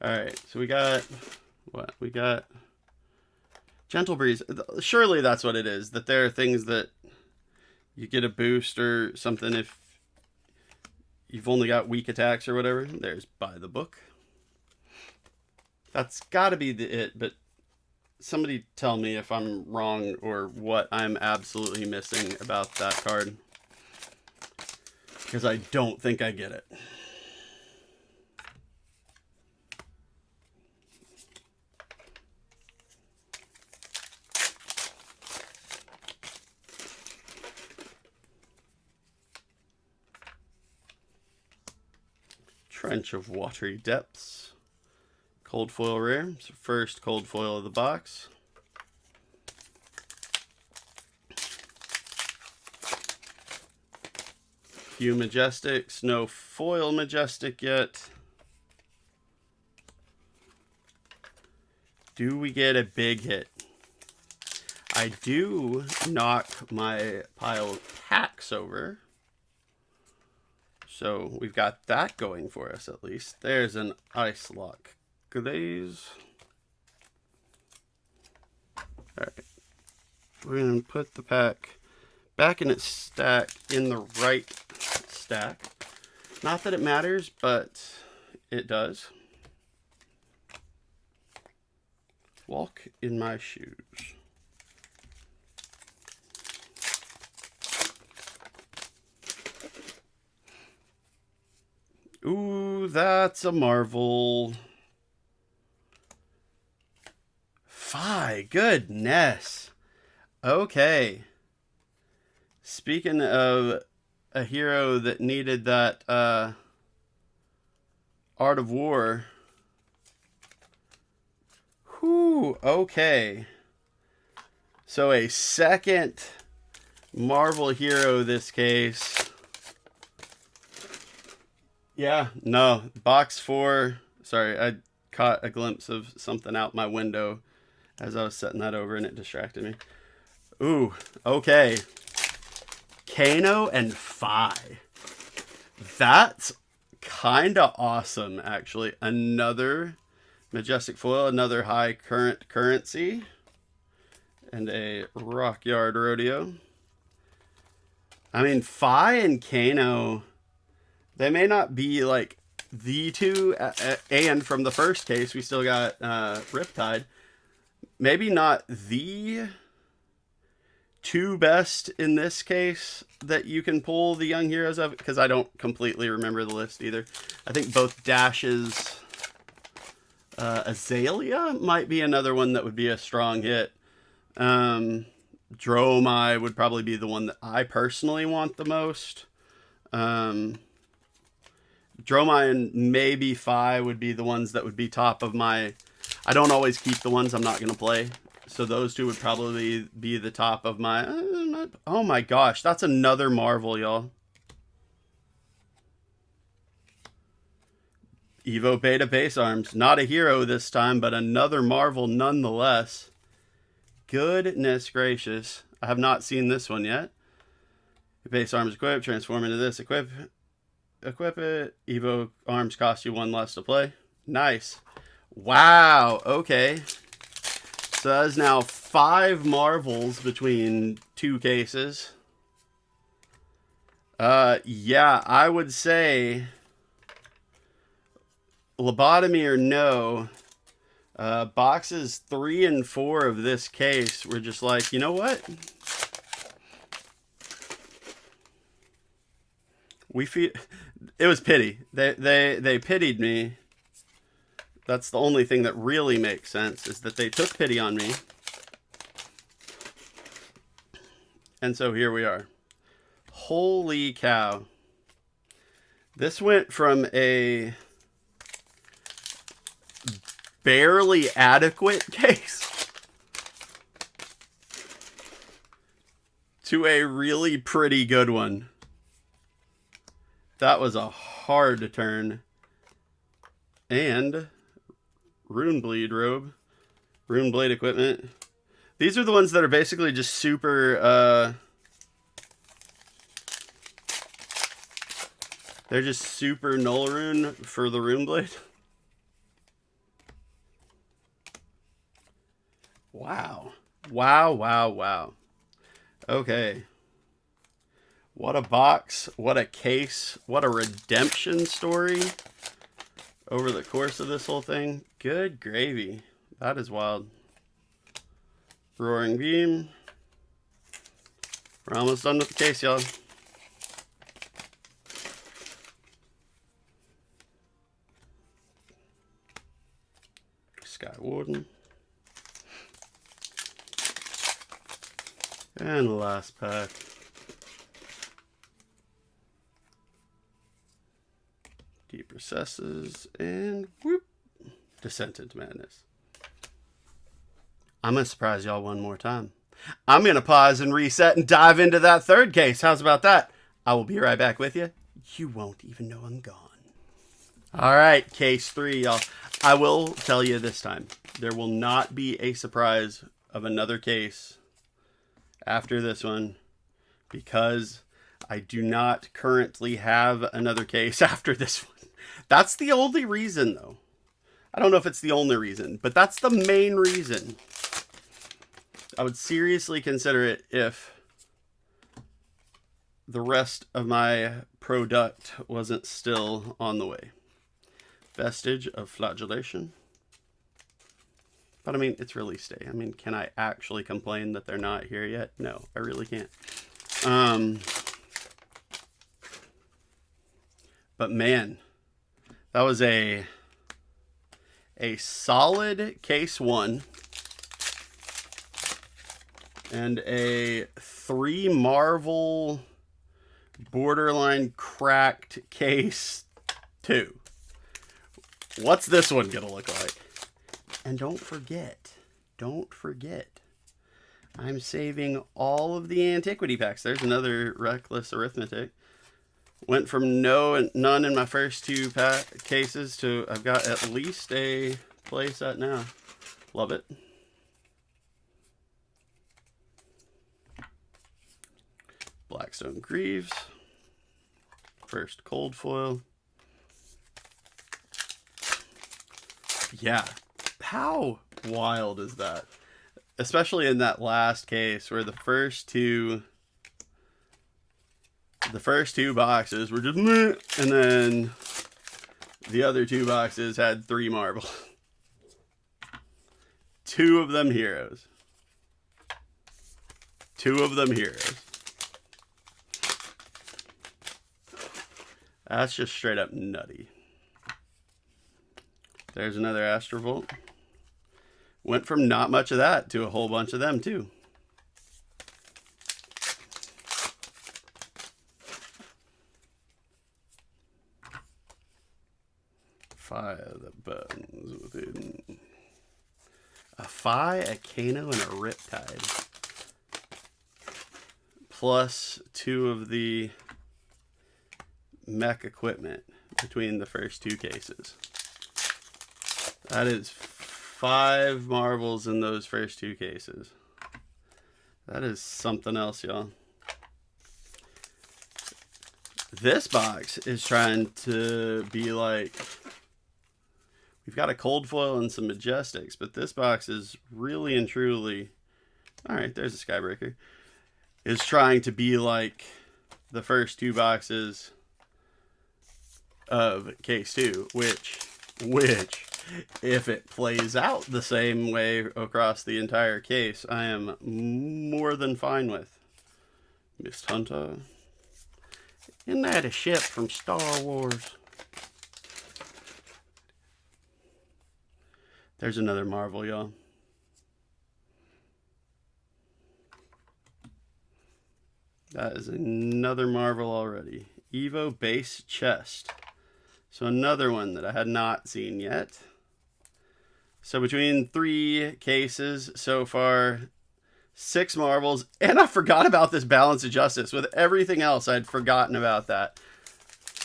Alright, so we got... What? We got... Gentle Breeze. Surely that's what it is. That there are things that you get a boost or something if you've only got weak attacks or whatever. There's By the Book. That's got to be it, but somebody tell me if I'm wrong or what I'm absolutely missing about that card. Because I don't think I get it. Trench of Watery Depths. Cold foil rare. So first cold foil of the box. Few Majestics. No foil Majestic yet. Do we get a big hit? I do knock my pile of packs over. So we've got that going for us at least. There's an Ice Lock Glaze. Alright. We're going to put the pack back in its stack in the right stack. Not that it matters, but it does. Walk in my shoes. Ooh, that's a Marvel. Fie, goodness. Okay. Speaking of a hero that needed that Art of War. Whew, okay. So a second Marvel hero this case. Yeah, no, box 4. Sorry, I caught a glimpse of something out my window as I was setting that over and it distracted me. Ooh, okay. Kano and Phi. That's kind of awesome, actually. Another Majestic foil, another high current currency, and a Rockyard Rodeo. I mean, Phi and Kano... They may not be like the two, and from the first case, we still got Riptide. Maybe not the two best in this case that you can pull the young heroes of, because I don't completely remember the list either. I think both Dash's Azalea might be another one that would be a strong hit. Dromai would probably be the one that I personally want the most. Dromai and maybe Phi would be the ones that would be top of my... I don't always keep the ones I'm not going to play. So those two would probably be the top of my... oh my gosh, that's another Marvel, y'all. Evo Beta Base Arms. Not a hero this time, but another Marvel nonetheless. Goodness gracious. I have not seen this one yet. Base Arms equip, transform into this, equip it. Evo Arms cost you 1 less to play. Nice. Wow, okay. So that is now 5 Marvels between 2 cases. Yeah, I would say lobotomy or no. Boxes 3 and 4 of this case were just like, you know what? We feel it was pity. They pitied me. That's the only thing that really makes sense, is that they took pity on me. And so here we are. Holy cow. This went from a barely adequate case to a really pretty good one. That was a hard turn. And Rune Bleed robe. Rune Blade equipment. These are the ones that are basically just super... they're just super null rune for the Rune Blade. Wow. Wow, wow, wow. Okay. What a box. What a case. What a redemption story over the course of this whole thing. Good gravy. That is wild. Roaring Beam. We're almost done with the case, y'all. Sky Warden. And the last pack. Deep Recesses. And whoop. Descent into Madness. I'm going to surprise y'all one more time. I'm going to pause and reset and dive into that third case. How's about that? I will be right back with you. You won't even know I'm gone. All right, case 3, y'all. I will tell you this time, there will not be a surprise of another case after this one, because I do not currently have another case after this one. That's the only reason, though. I don't know if it's the only reason, but that's the main reason. I would seriously consider it if the rest of my product wasn't still on the way. Vestige of Flagellation. But I mean, it's release day. I mean, can I actually complain that they're not here yet? No, I really can't. But man, that was a solid case 1 and a 3 Marvel borderline cracked case 2. What's this one gonna look like? And don't forget, I'm saving all of the antiquity packs. There's another reckless arithmetic. Went from none in my first 2 cases to I've got at least a play set now. Love it. Blackstone Greaves. First cold foil. Yeah. How wild is that? Especially in that last case where the first two boxes were just meh, and then the other 2 boxes had 3 marble. 2 of them heroes. 2 of them heroes. That's just straight up nutty. There's another Astrovolt. Went from not much of that to a whole bunch of them too. Fire that burns within. A Phi, a Kano, and a Riptide. Plus 2 of the mech equipment between the first 2 cases. That is 5 marbles in those first 2 cases. That is something else, y'all. This box is trying to be like, we've got a cold foil and some Majestics, but this box is really and truly, all right, there's a Skybreaker, is trying to be like the first 2 boxes of case 2, which if it plays out the same way across the entire case, I am more than fine with. Mist Hunter. Isn't that a ship from Star Wars? There's another Marvel, y'all. That is another Marvel already. Evo base chest. So another one that I had not seen yet. So between 3 cases so far, 6 Marvels, and I forgot about this Balance of Justice. With everything else, I'd forgotten about that.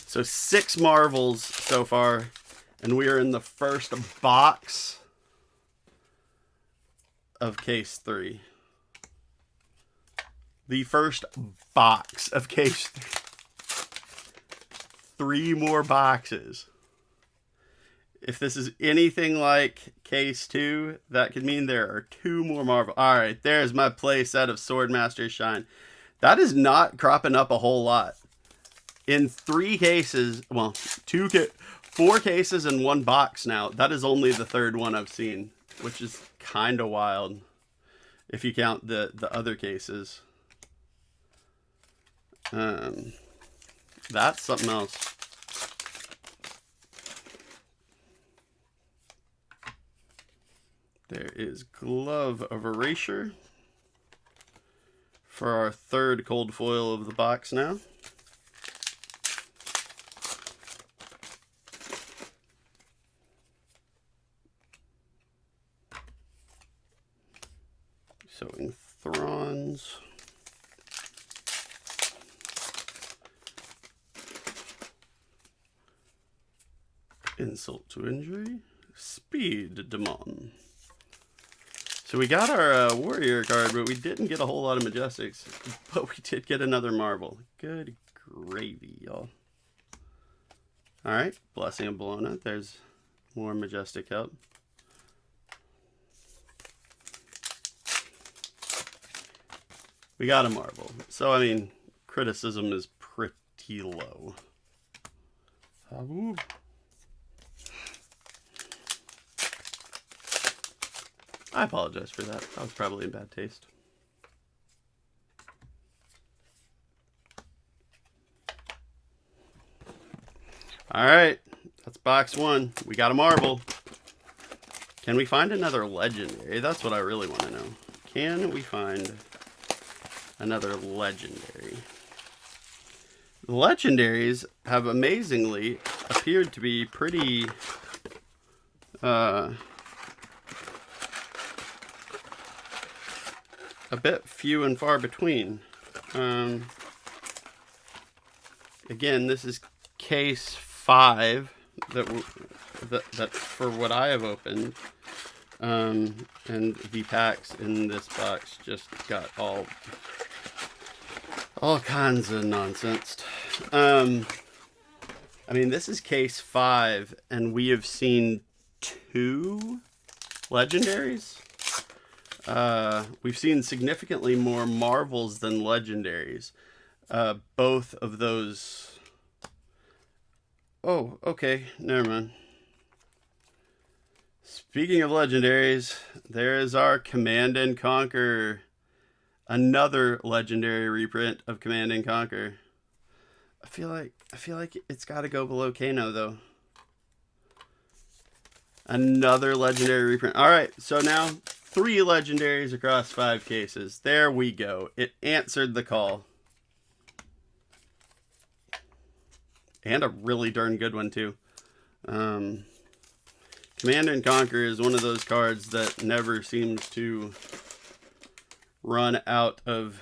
So 6 Marvels so far, and we are in the first box of case 3. The first box of case 3. 3 more boxes. If this is anything like case 2, that could mean there are 2 more Marvel. All right, there's my play set of Swordmaster Shine. That is not cropping up a whole lot. In 3 cases, well, 4 cases in 1 box now. That is only the 3rd one I've seen, which is kind of wild if you count the other cases. That's something else. There is Glove of Erasure for our 3rd cold foil of the box now. Sowing Thrawns. Insult to Injury. Speed Demon. So we got our Warrior card, but we didn't get a whole lot of Majestics. But we did get another Marvel. Good gravy, y'all. Alright, Blessing of Bologna. There's more Majestic help. We got a Marvel. So, I mean, criticism is pretty low. I apologize for that. That was probably in bad taste. Alright, that's box 1. We got a Marvel. Can we find another Legendary? That's what I really want to know. Can we find another Legendary? The Legendaries have amazingly appeared to be pretty a bit few and far between. Again, this is case 5 that for what I have opened, and the packs in this box just got all kinds of nonsense. I mean, this is case 5, and we have seen 2 Legendaries. We've seen significantly more Marvels than Legendaries. Both of those... Oh, okay. Never mind. Speaking of Legendaries, there is our Command and Conquer. Another Legendary reprint of Command and Conquer. I feel like it's got to go below Kano, though. Another Legendary reprint. All right, so now 3 Legendaries across 5 cases. There we go. It answered the call. And a really darn good one, too. Command and Conquer is one of those cards that never seems to run out of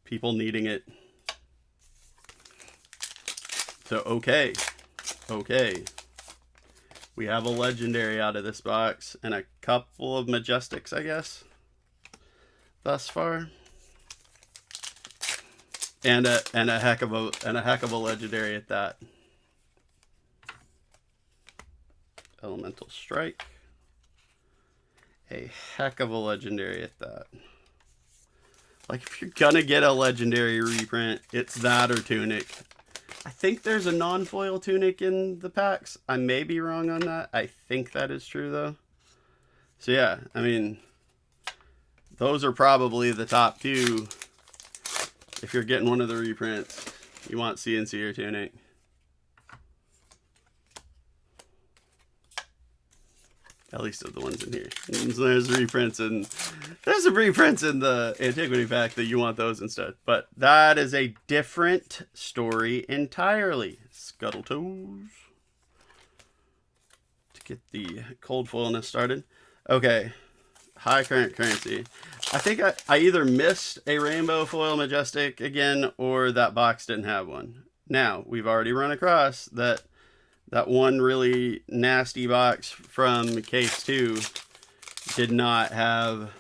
people needing it. So, okay. We have a Legendary out of this box and a couple of Majestics, I guess, thus far. And a heck of a Legendary at that. Elemental Strike. A heck of a Legendary at that. Like, if you're gonna get a Legendary reprint, it's that or Tunic. I think there's a non-foil Tunic in the packs. I may be wrong on that. I think that is true, though. So, yeah, I mean, those are probably the top 2. If you're getting one of the reprints, you want CNC or Tunic. At least of the ones in here. So there's reprints and there's some reprints in the Antiquity pack that you want those instead. But that is a different story entirely. Scuttle Toes. To get the cold foilness started. Okay. High current currency. I think I either missed a rainbow foil majestic again, or that box didn't have one. Now, we've already run across that one really nasty box from case 2 did not have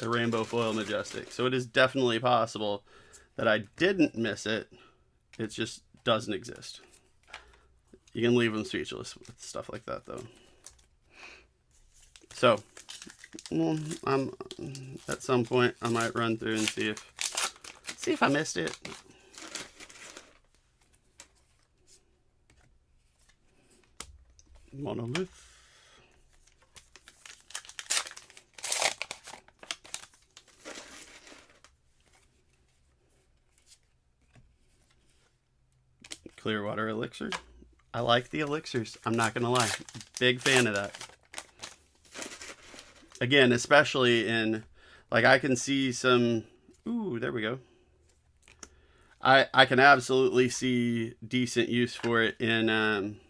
a rainbow foil majestic. So it is definitely possible that I didn't miss it. It just doesn't exist. You can leave them speechless with stuff like that, though. So, well, at some point I might run through and see if I missed it. Monolith. Clearwater elixir. I like the elixirs. I'm not gonna lie. Big fan of that. Again, especially in, like, I can see some, ooh, there we go. I can absolutely see decent use for it in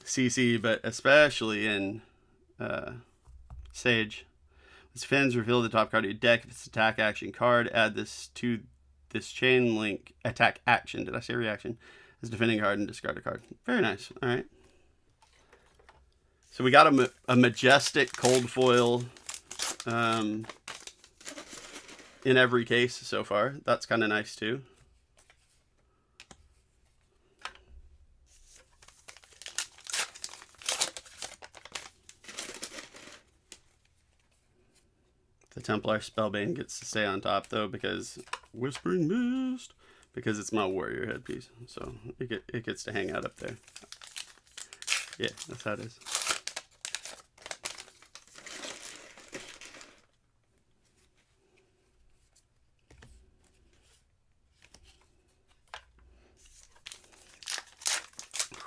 CC, but especially in Sage. This fins reveal the top card of your deck. If it's attack action card, add this to this chain link attack action. Did I say reaction? As defending card and discard a card. Very nice. All right. So we got a majestic cold foil in every case so far. That's kind of nice too. The Templar Spellbane gets to stay on top though, because Whispering Mist, because it's my warrior headpiece, so it gets to hang out up there. Yeah, that's how it is.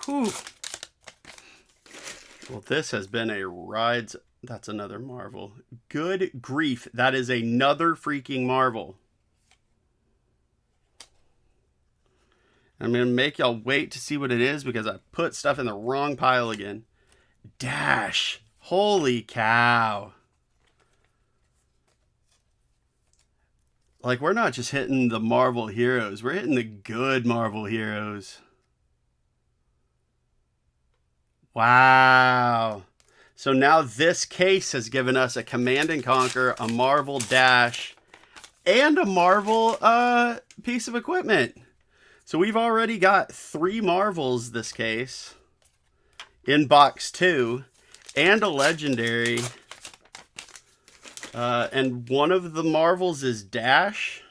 Whew. Well, this has been a ride. That's another Marvel. Good grief. That is another freaking Marvel. I'm going to make y'all wait to see what it is because I put stuff in the wrong pile again. Dash. Holy cow. Like, we're not just hitting the Marvel heroes. We're hitting the good Marvel heroes. Wow. So now this case has given us a Command and Conquer, a Marvel Dash, and a Marvel piece of equipment. So we've already got 3 Marvels this case in box 2, and a Legendary. And one of the Marvels is Dash.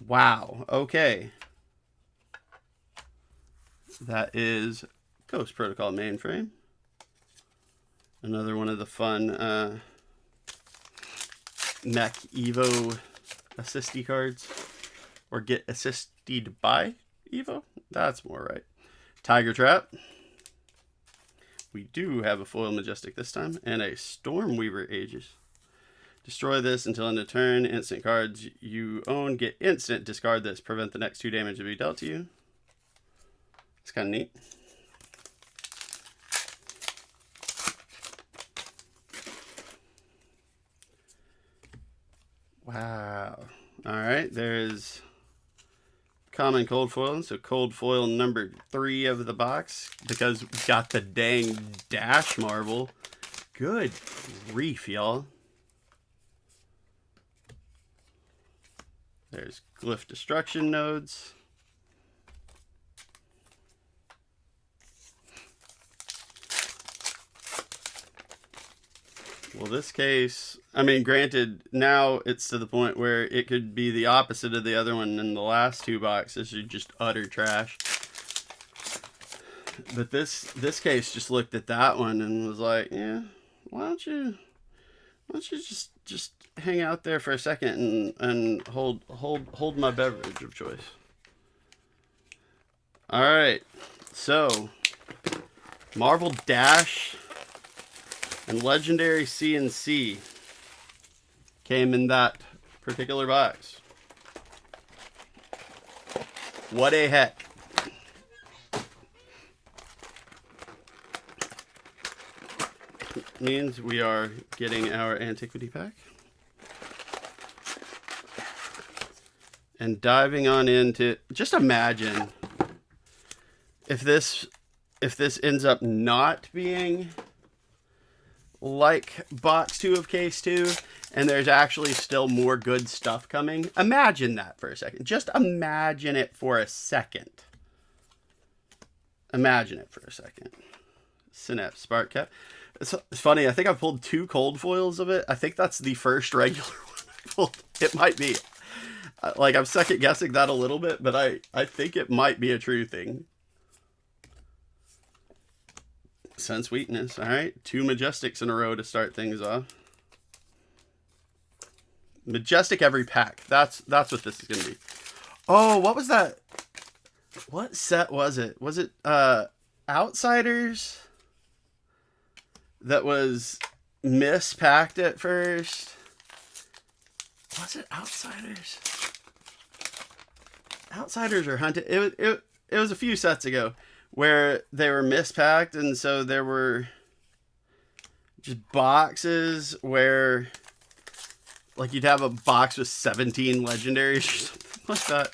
Wow. Okay. That is Ghost Protocol Mainframe. Another one of the fun Mech Evo assisty cards. Or get assisted by Evo? That's more right. Tiger Trap. We do have a foil majestic this time. And a Stormweaver Aegis. Destroy this until end of turn. Instant cards you own get instant. Discard this. Prevent the next 2 damage to be dealt to you. It's kind of neat. Wow. Alright, there's common cold foil. So cold foil number 3 of the box. Because we got the dang Dash Marvel. Good grief, y'all. There's Glyph Destruction Nodes. Well, this case, I mean, granted, now it's to the point where it could be the opposite of the other one, and the last 2 boxes are just utter trash. But this case just looked at that one and was like, yeah, why don't you just hang out there for a second and hold my beverage of choice. All right, so Marvel Dash and Legendary CNC came in that particular box. What a heck. Means we are getting our antiquity pack. And diving on into, just imagine if this ends up not being like box 2 of case 2 and there's actually still more good stuff coming. Imagine that for a second. Just imagine it for a second. Imagine it for a second. Synapse Spark Cap. It's funny, I think I pulled 2 cold foils of it. I think that's the first regular one I pulled. It might be. Like, I'm second guessing that a little bit, but I think it might be a true thing. Sense Weakness. All right, 2 Majestics in a row to start things off. Majestic every pack. That's what this is gonna be. Oh, what was that? What set was it? Was it Outsiders? That was mispacked at first. Was it Outsiders? Outsiders or Hunted? It was a few sets ago where they were mispacked, and so there were just boxes where, like, you'd have a box with 17 legendaries or something like that.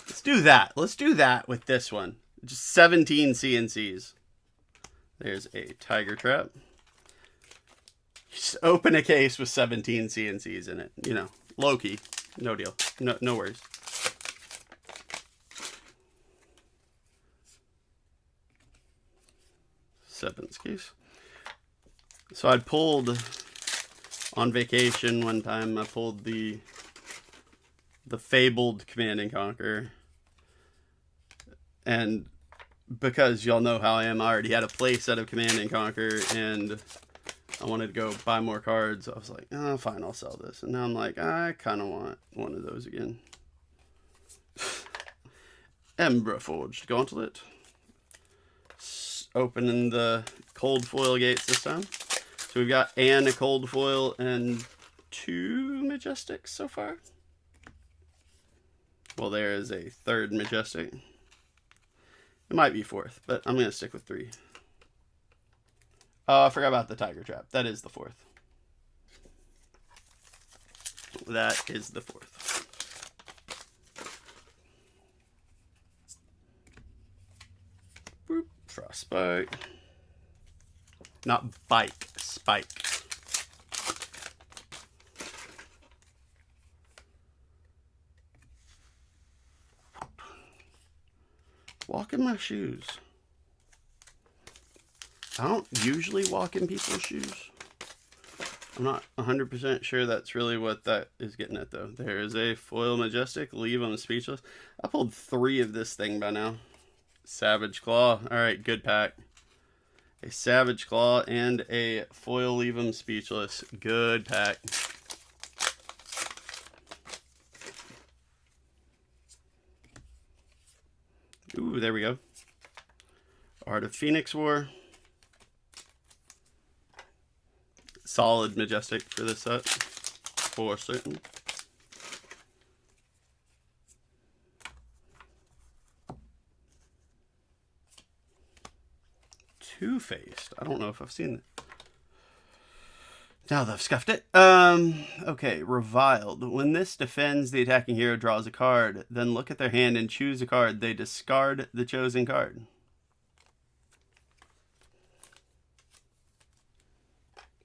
Let's do that. Let's do that with this one. Just 17 CNCs. There's a Tiger Trap. Just open a case with 17 CNCs in it. You know, low-key. No deal. No worries. Seventh case. So I'd pulled on vacation one time. I pulled the fabled Command and Conquer, and because y'all know how I am, I already had a play set of Command and Conquer, and I wanted to go buy more cards. I was like, oh, fine, I'll sell this. And now I'm like, I kind of want one of those again. Ember Forged Gauntlet. Opening the cold foil gates this time. So we've got a cold foil and 2 Majestics so far. Well, there is a 3rd Majestic. It might be 4th, but I'm going to stick with 3. Oh, I forgot about the Tiger Trap. That is the 4th. That is the 4th. Boop. Frostbite. Not bike, spike. Walk in my shoes. I don't usually walk in people's shoes. I'm not 100% sure that's really what that is getting at, though. There is a foil Majestic. Leave them speechless. I pulled 3 of this thing by now. Savage Claw. All right, good pack. A Savage Claw and a foil Leave them speechless. Good pack. Ooh, there we go. Art of Phoenix War. Solid Majestic for this set, for certain. Two-Faced. I don't know if I've seen it. Now that I've scuffed it. Okay, Reviled. When this defends, the attacking hero draws a card. Then look at their hand and choose a card. They discard the chosen card.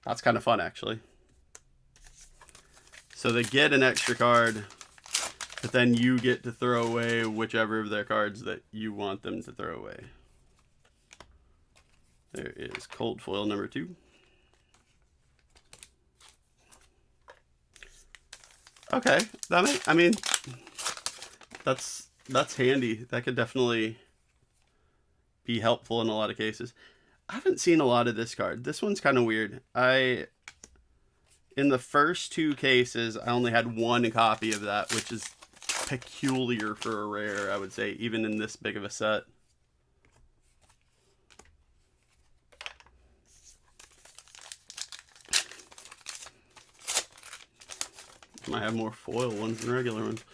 That's kind of fun, actually. So they get an extra card, but then you get to throw away whichever of their cards that you want them to throw away. There is cold foil number 2. Okay, I mean, that's handy. That could definitely be helpful in a lot of cases. I haven't seen a lot of this card. This one's kind of weird. In the first 2 cases, I only had 1 copy of that, which is peculiar for a rare, I would say, even in this big of a set. Might have more foil ones than regular ones.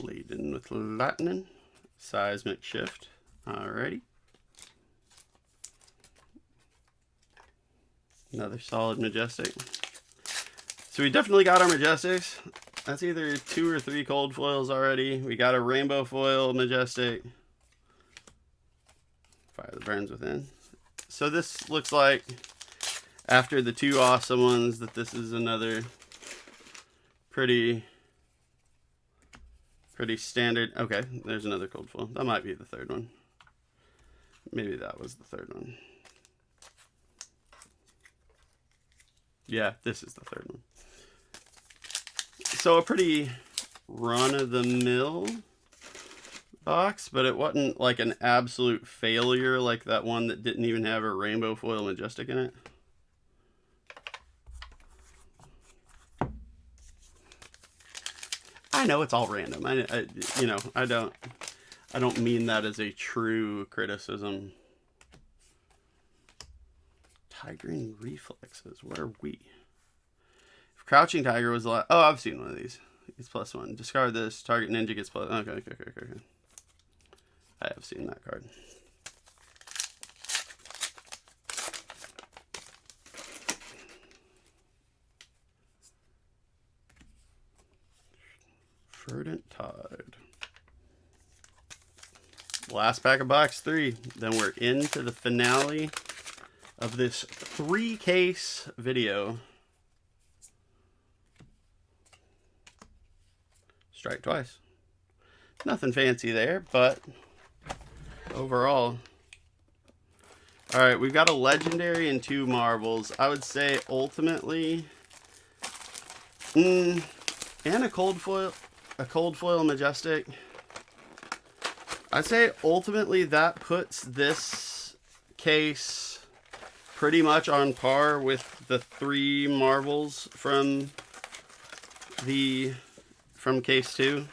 Laden with lightning. Seismic shift. Alrighty. Another solid majestic. So we definitely got our majestics. That's either 2 or 3 cold foils already. We got a rainbow foil majestic. Fire the burns within. So this looks like, after the 2 awesome ones, that this is another pretty standard. Okay, there's another cold foil. That might be the 3rd one. Maybe that was the 3rd one. Yeah, this is the 3rd one. So a pretty run-of-the-mill box, but it wasn't like an absolute failure like that one that didn't even have a rainbow foil majestic in it. I know it's all random. I don't mean that as a true criticism. Tigering reflexes. What are we? If Crouching Tiger was a lot. Oh, I've seen one of these. It's +1. Discard this. Target ninja gets plus. Okay. I have seen that card. Verdant Tide. Last pack of box 3. Then we're into the finale of this 3-case video. Strike twice. Nothing fancy there, but overall. Alright, we've got a legendary and 2 marbles. I would say ultimately and a cold foil majestic. I'd say ultimately that puts this case pretty much on par with the 3 marbles from case 2.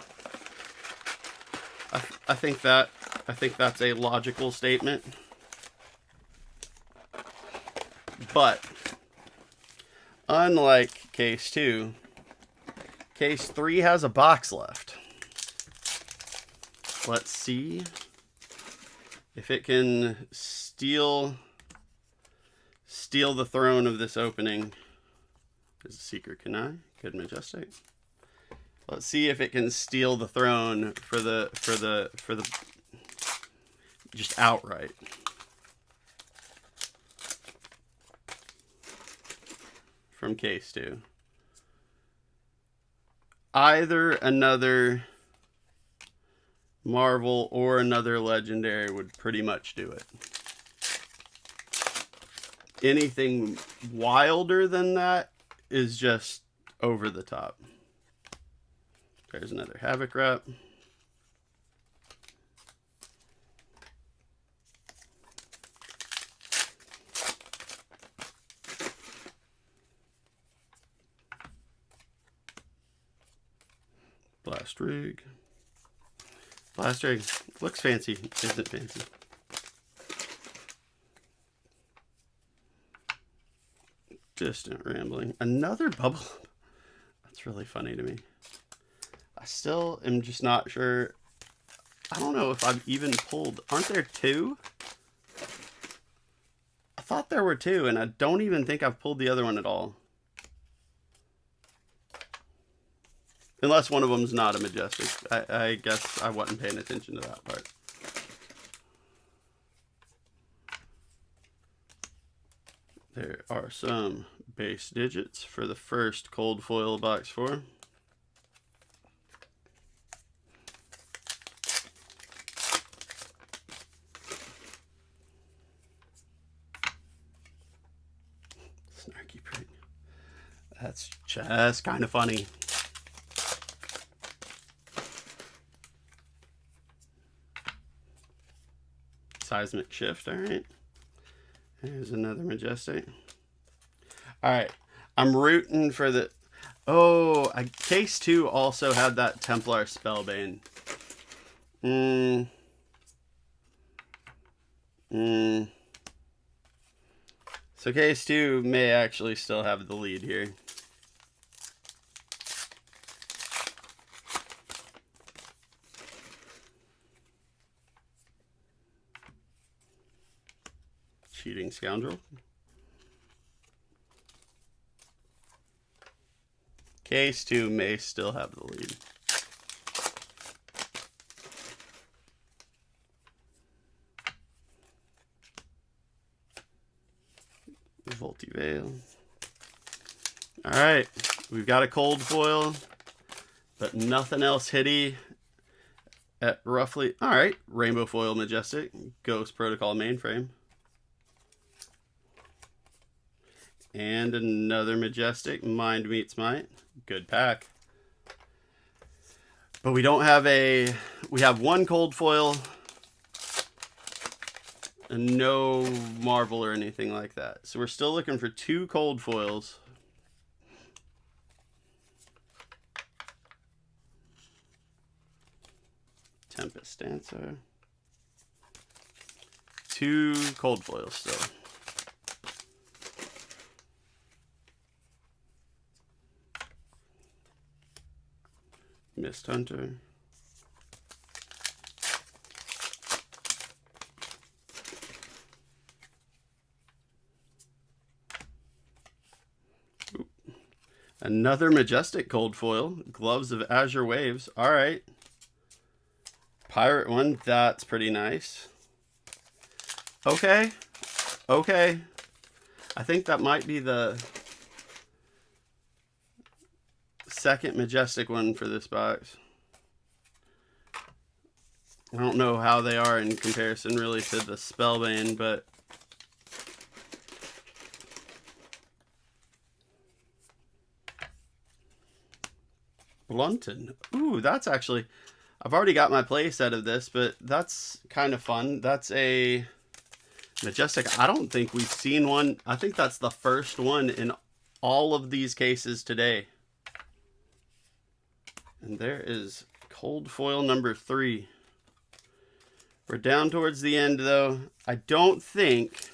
I think that's a logical statement. But unlike case 2, case 3 has a box left. Let's see if it can steal the throne of this opening. There's a secret, can I? Good majestic. Let's see if it can steal the throne for the just outright. From case 2. Either another Marvel or another legendary would pretty much do it. Anything wilder than that is just over the top. There's another Havoc wrap. Blast rig. Blast rig looks fancy, isn't fancy. Distant rambling. Another bubble. That's really funny to me. I still am just not sure. I don't know if I've even pulled. Aren't there 2? I thought there were 2, and I don't even think I've pulled the other one at all. Unless one of them's not a majestic. I guess I wasn't paying attention to that part. There are some base digits for the first cold foil box 4. Snarky print. That's just kind of funny. Seismic shift, alright. There's another majestic. Alright, I'm rooting for the... Oh, case 2 also had that Templar Spellbane. So case 2 may actually still have the lead here. Cheating scoundrel. Case 2 may still have the lead. Multi-veil. Alright, we've got a cold foil, but nothing else hitty at roughly... Alright, Rainbow Foil Majestic, Ghost Protocol Mainframe. And another Majestic, Mind Meets Might. Good pack. But we don't have a... We have one cold foil and no marble or anything like that. So we're still looking for 2 cold foils. Tempest Dancer. 2 cold foils still. Mist Hunter. Ooh. Another Majestic cold foil. Gloves of Azure Waves. All right. Pirate one. That's pretty nice. Okay. Okay. I think that might be the second Majestic one for this box. I don't know how they are in comparison really to the Spellbane, but Blunton. Ooh, that's actually... I've already got my play set of this, but that's kind of fun. That's a Majestic. I don't think we've seen one. I think that's the first one in all of these cases today. And there is cold foil number 3. We're down towards the end, though. I don't think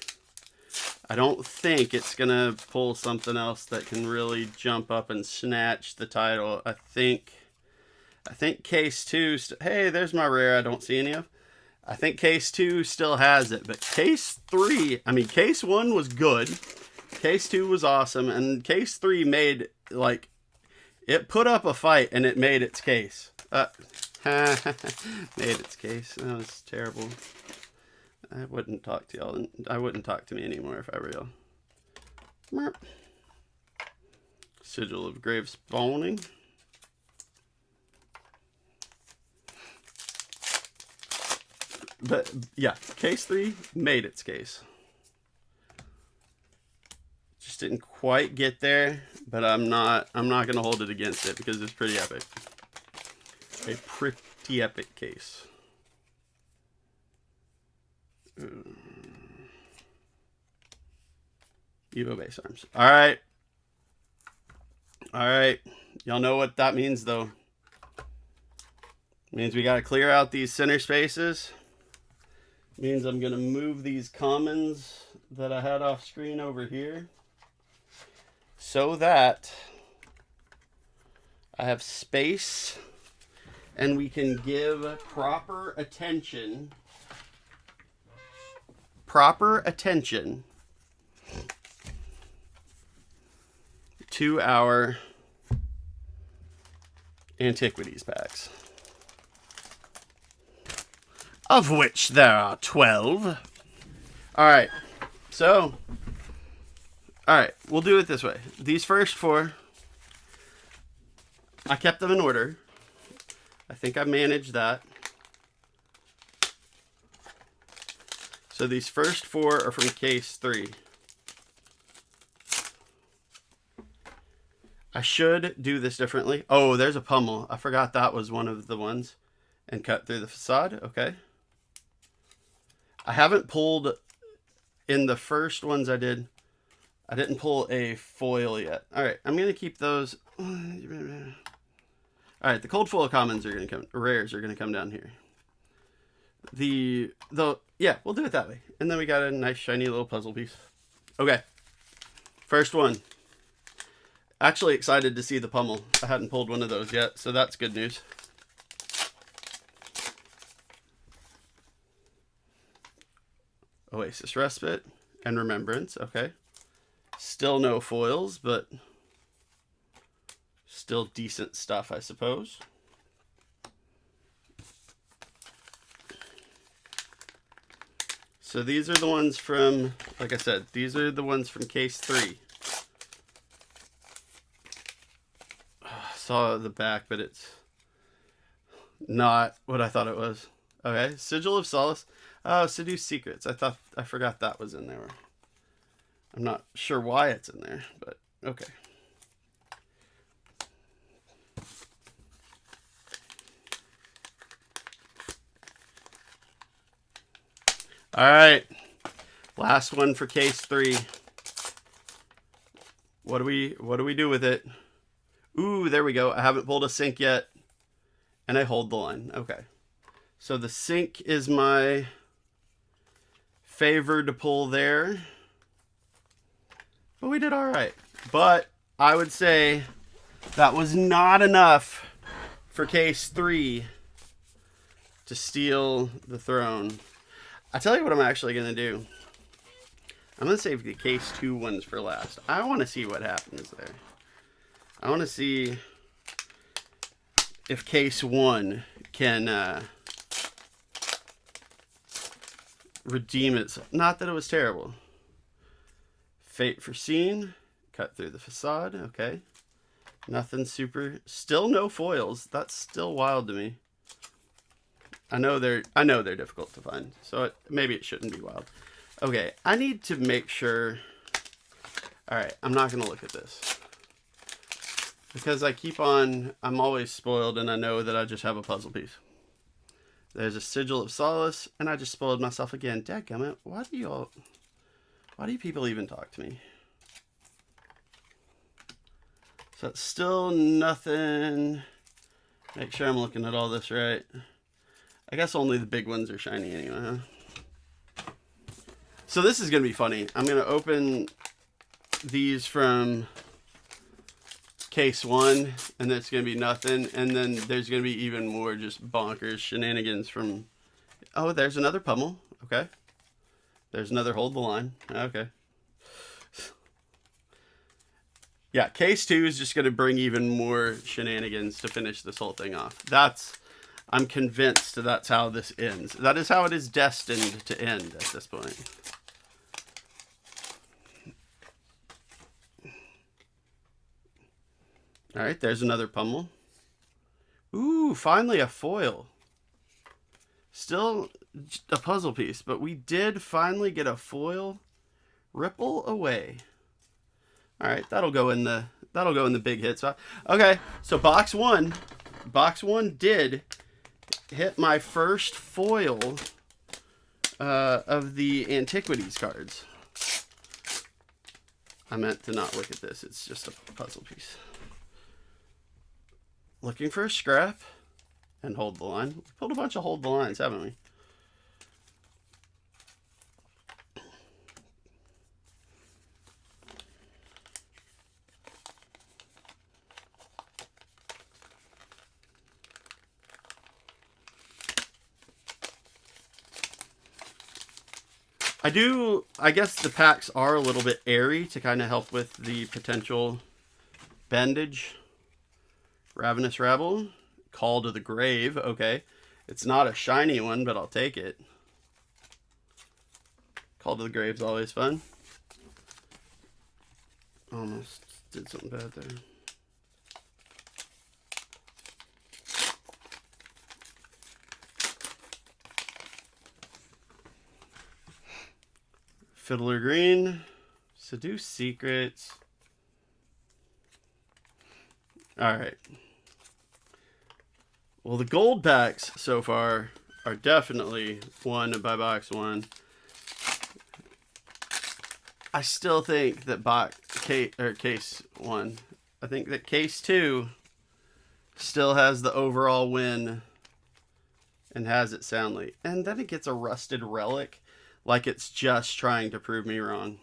it's gonna pull something else that can really jump up and snatch the title. I think case 2. Hey, there's my rare. I don't see any of. I think case 2 still has it, but case 3. I mean, case 1 was good. Case 2 was awesome, and case 3 made like. It put up a fight, and it made its case. Made its case. That was terrible. I wouldn't talk to y'all. I wouldn't talk to me anymore if I were y'all. Sigil of Grave Spawning. But, yeah, case 3 made its case. Just didn't quite get there, but I'm not going to hold it against it because it's pretty epic. A pretty epic case. Evo base arms. All right. All right. Y'all know what that means, though. It means we got to clear out these center spaces. It means I'm going to move these commons that I had off screen over here so that I have space and we can give proper attention to our antiquities packs, of which there are 12. All right, so, all right, we'll do it this way. These first 4, I kept them in order. I think I managed that. So these first 4 are from case 3. I should do this differently. Oh, there's a pummel. I forgot that was one of the ones. And cut through the facade. Okay. I haven't pulled in the first ones I did. I didn't pull a foil yet. All right, I'm gonna keep those. All right, the cold foil commons are gonna come. Rares are gonna come down here. Yeah, we'll do it that way. And then we got a nice shiny little puzzle piece. Okay. First one. Actually excited to see the pummel. I hadn't pulled one of those yet, so that's good news. Oasis Respite and Remembrance. Okay. Still no foils, but still decent stuff, I suppose. So these are the ones from, like I said, these are the ones from case 3. Saw the back, but it's not what I thought it was. Okay, Sigil of Solace. Oh, Seduce Secrets. I forgot that was in there. I'm not sure why it's in there, but okay. All right, last one for case 3. What do we do with it? Ooh, there we go. I haven't pulled a sync yet, and I hold the line. Okay, so the sync is my favor to pull there, but we did all right. But I would say that was not enough for case 3 to steal the throne. I tell you what I'm actually going to do. I'm going to save the case 2 ones for last. I want to see what happens there. I want to see if case 1 can redeem itself. Not that it was terrible. Fate Foreseen. Cut Through the Facade. Okay. Nothing super. Still no foils. That's still wild to me. I know they're difficult to find, so maybe it shouldn't be wild. Okay, I need to make sure. All right, I'm not gonna look at this because I'm always spoiled, and I know that I just have a puzzle piece. There's a Sigil of Solace, and I just spoiled myself again. Dadgummit, why do you people even talk to me? So it's still nothing. Make sure I'm looking at all this right. I guess only the big ones are shiny anyway, huh? So this is going to be funny. I'm going to open these from case 1, and it's going to be nothing. And then there's going to be even more just bonkers shenanigans from... Oh, there's another pummel. Okay. There's another Hold the Line. Okay. Yeah, case 2 is just going to bring even more shenanigans to finish this whole thing off. I'm convinced that's how this ends. That is how it is destined to end at this point. All right, there's another pummel. Ooh, finally a foil. Still a puzzle piece, but we did finally get a foil. Ripple Away. All right, that'll go in the big hit spot. Okay, so box one did hit my first foil of the Antiquities cards. I meant to not look at this. It's just a puzzle piece. Looking for a scrap and Hold the Line. We pulled a bunch of Hold the Lines, haven't we? I guess the packs are a little bit airy to kind of help with the potential bendage. Ravenous Rabble. Call to the Grave. Okay. It's not a shiny one, but I'll take it. Call to the Grave's always fun. Almost did something bad there. Fiddler Green, Seduce Secrets. All right. Well, the gold packs so far are definitely won by box 1. I still think that case 1. I think that case 2 still has the overall win and has it soundly. And then it gets a Rusted Relic. Like it's just trying to prove me wrong.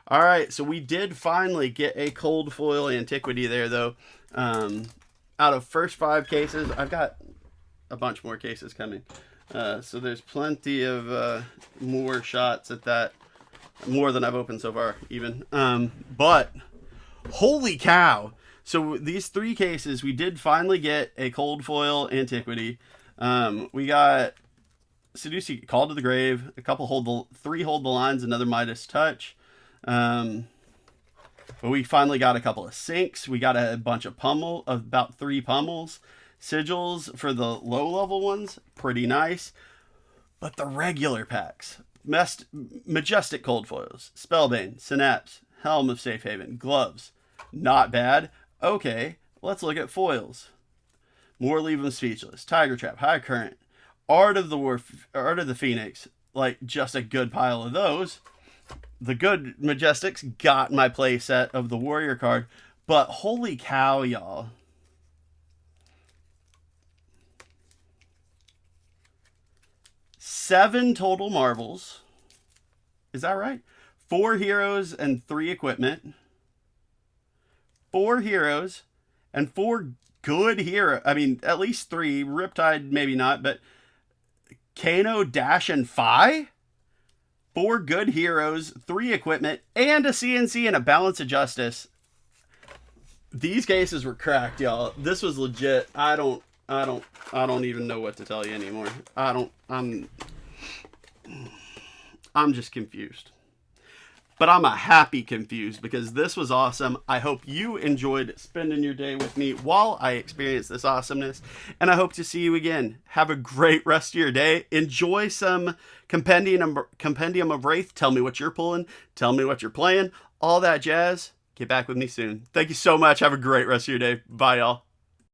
All right, so we did finally get a cold foil antiquity there, though. Out of first 5 cases, I've got a bunch more cases coming. So there's plenty of more shots at that. More than I've opened so far, even. But, holy cow! So these 3 cases, we did finally get a cold foil antiquity. We got Seducing Call to the Grave, a couple 3 Hold the Lines, another Midas Touch. But we finally got a couple of sinks. We got a bunch of about 3 pummels. Sigils for the low level ones, pretty nice. But the regular packs, Majestic Cold Foils, Spellbane, Synapse, Helm of Safe Haven, Gloves, not bad. Okay, let's look at foils. More leave them speechless. Tiger Trap, High Current, Art of the Phoenix, like just a good pile of those. The good Majestics got my play set of the Warrior card, but holy cow, y'all. Seven total marbles. Is that right? 4 heroes and 3 equipment. 4 heroes and 4 good hero. I mean, at least 3. Riptide, maybe not, but Kano, Dash, and Phi? 4 good heroes, 3 equipment, and a CNC and a Balance of Justice. These cases were cracked, y'all. This was legit. I don't even know what to tell you anymore. I'm just confused. But I'm a happy confused because this was awesome. I hope you enjoyed spending your day with me while I experienced this awesomeness. And I hope to see you again. Have a great rest of your day. Enjoy some Compendium of Rathe. Tell me what you're pulling. Tell me what you're playing. All that jazz. Get back with me soon. Thank you so much. Have a great rest of your day. Bye, y'all.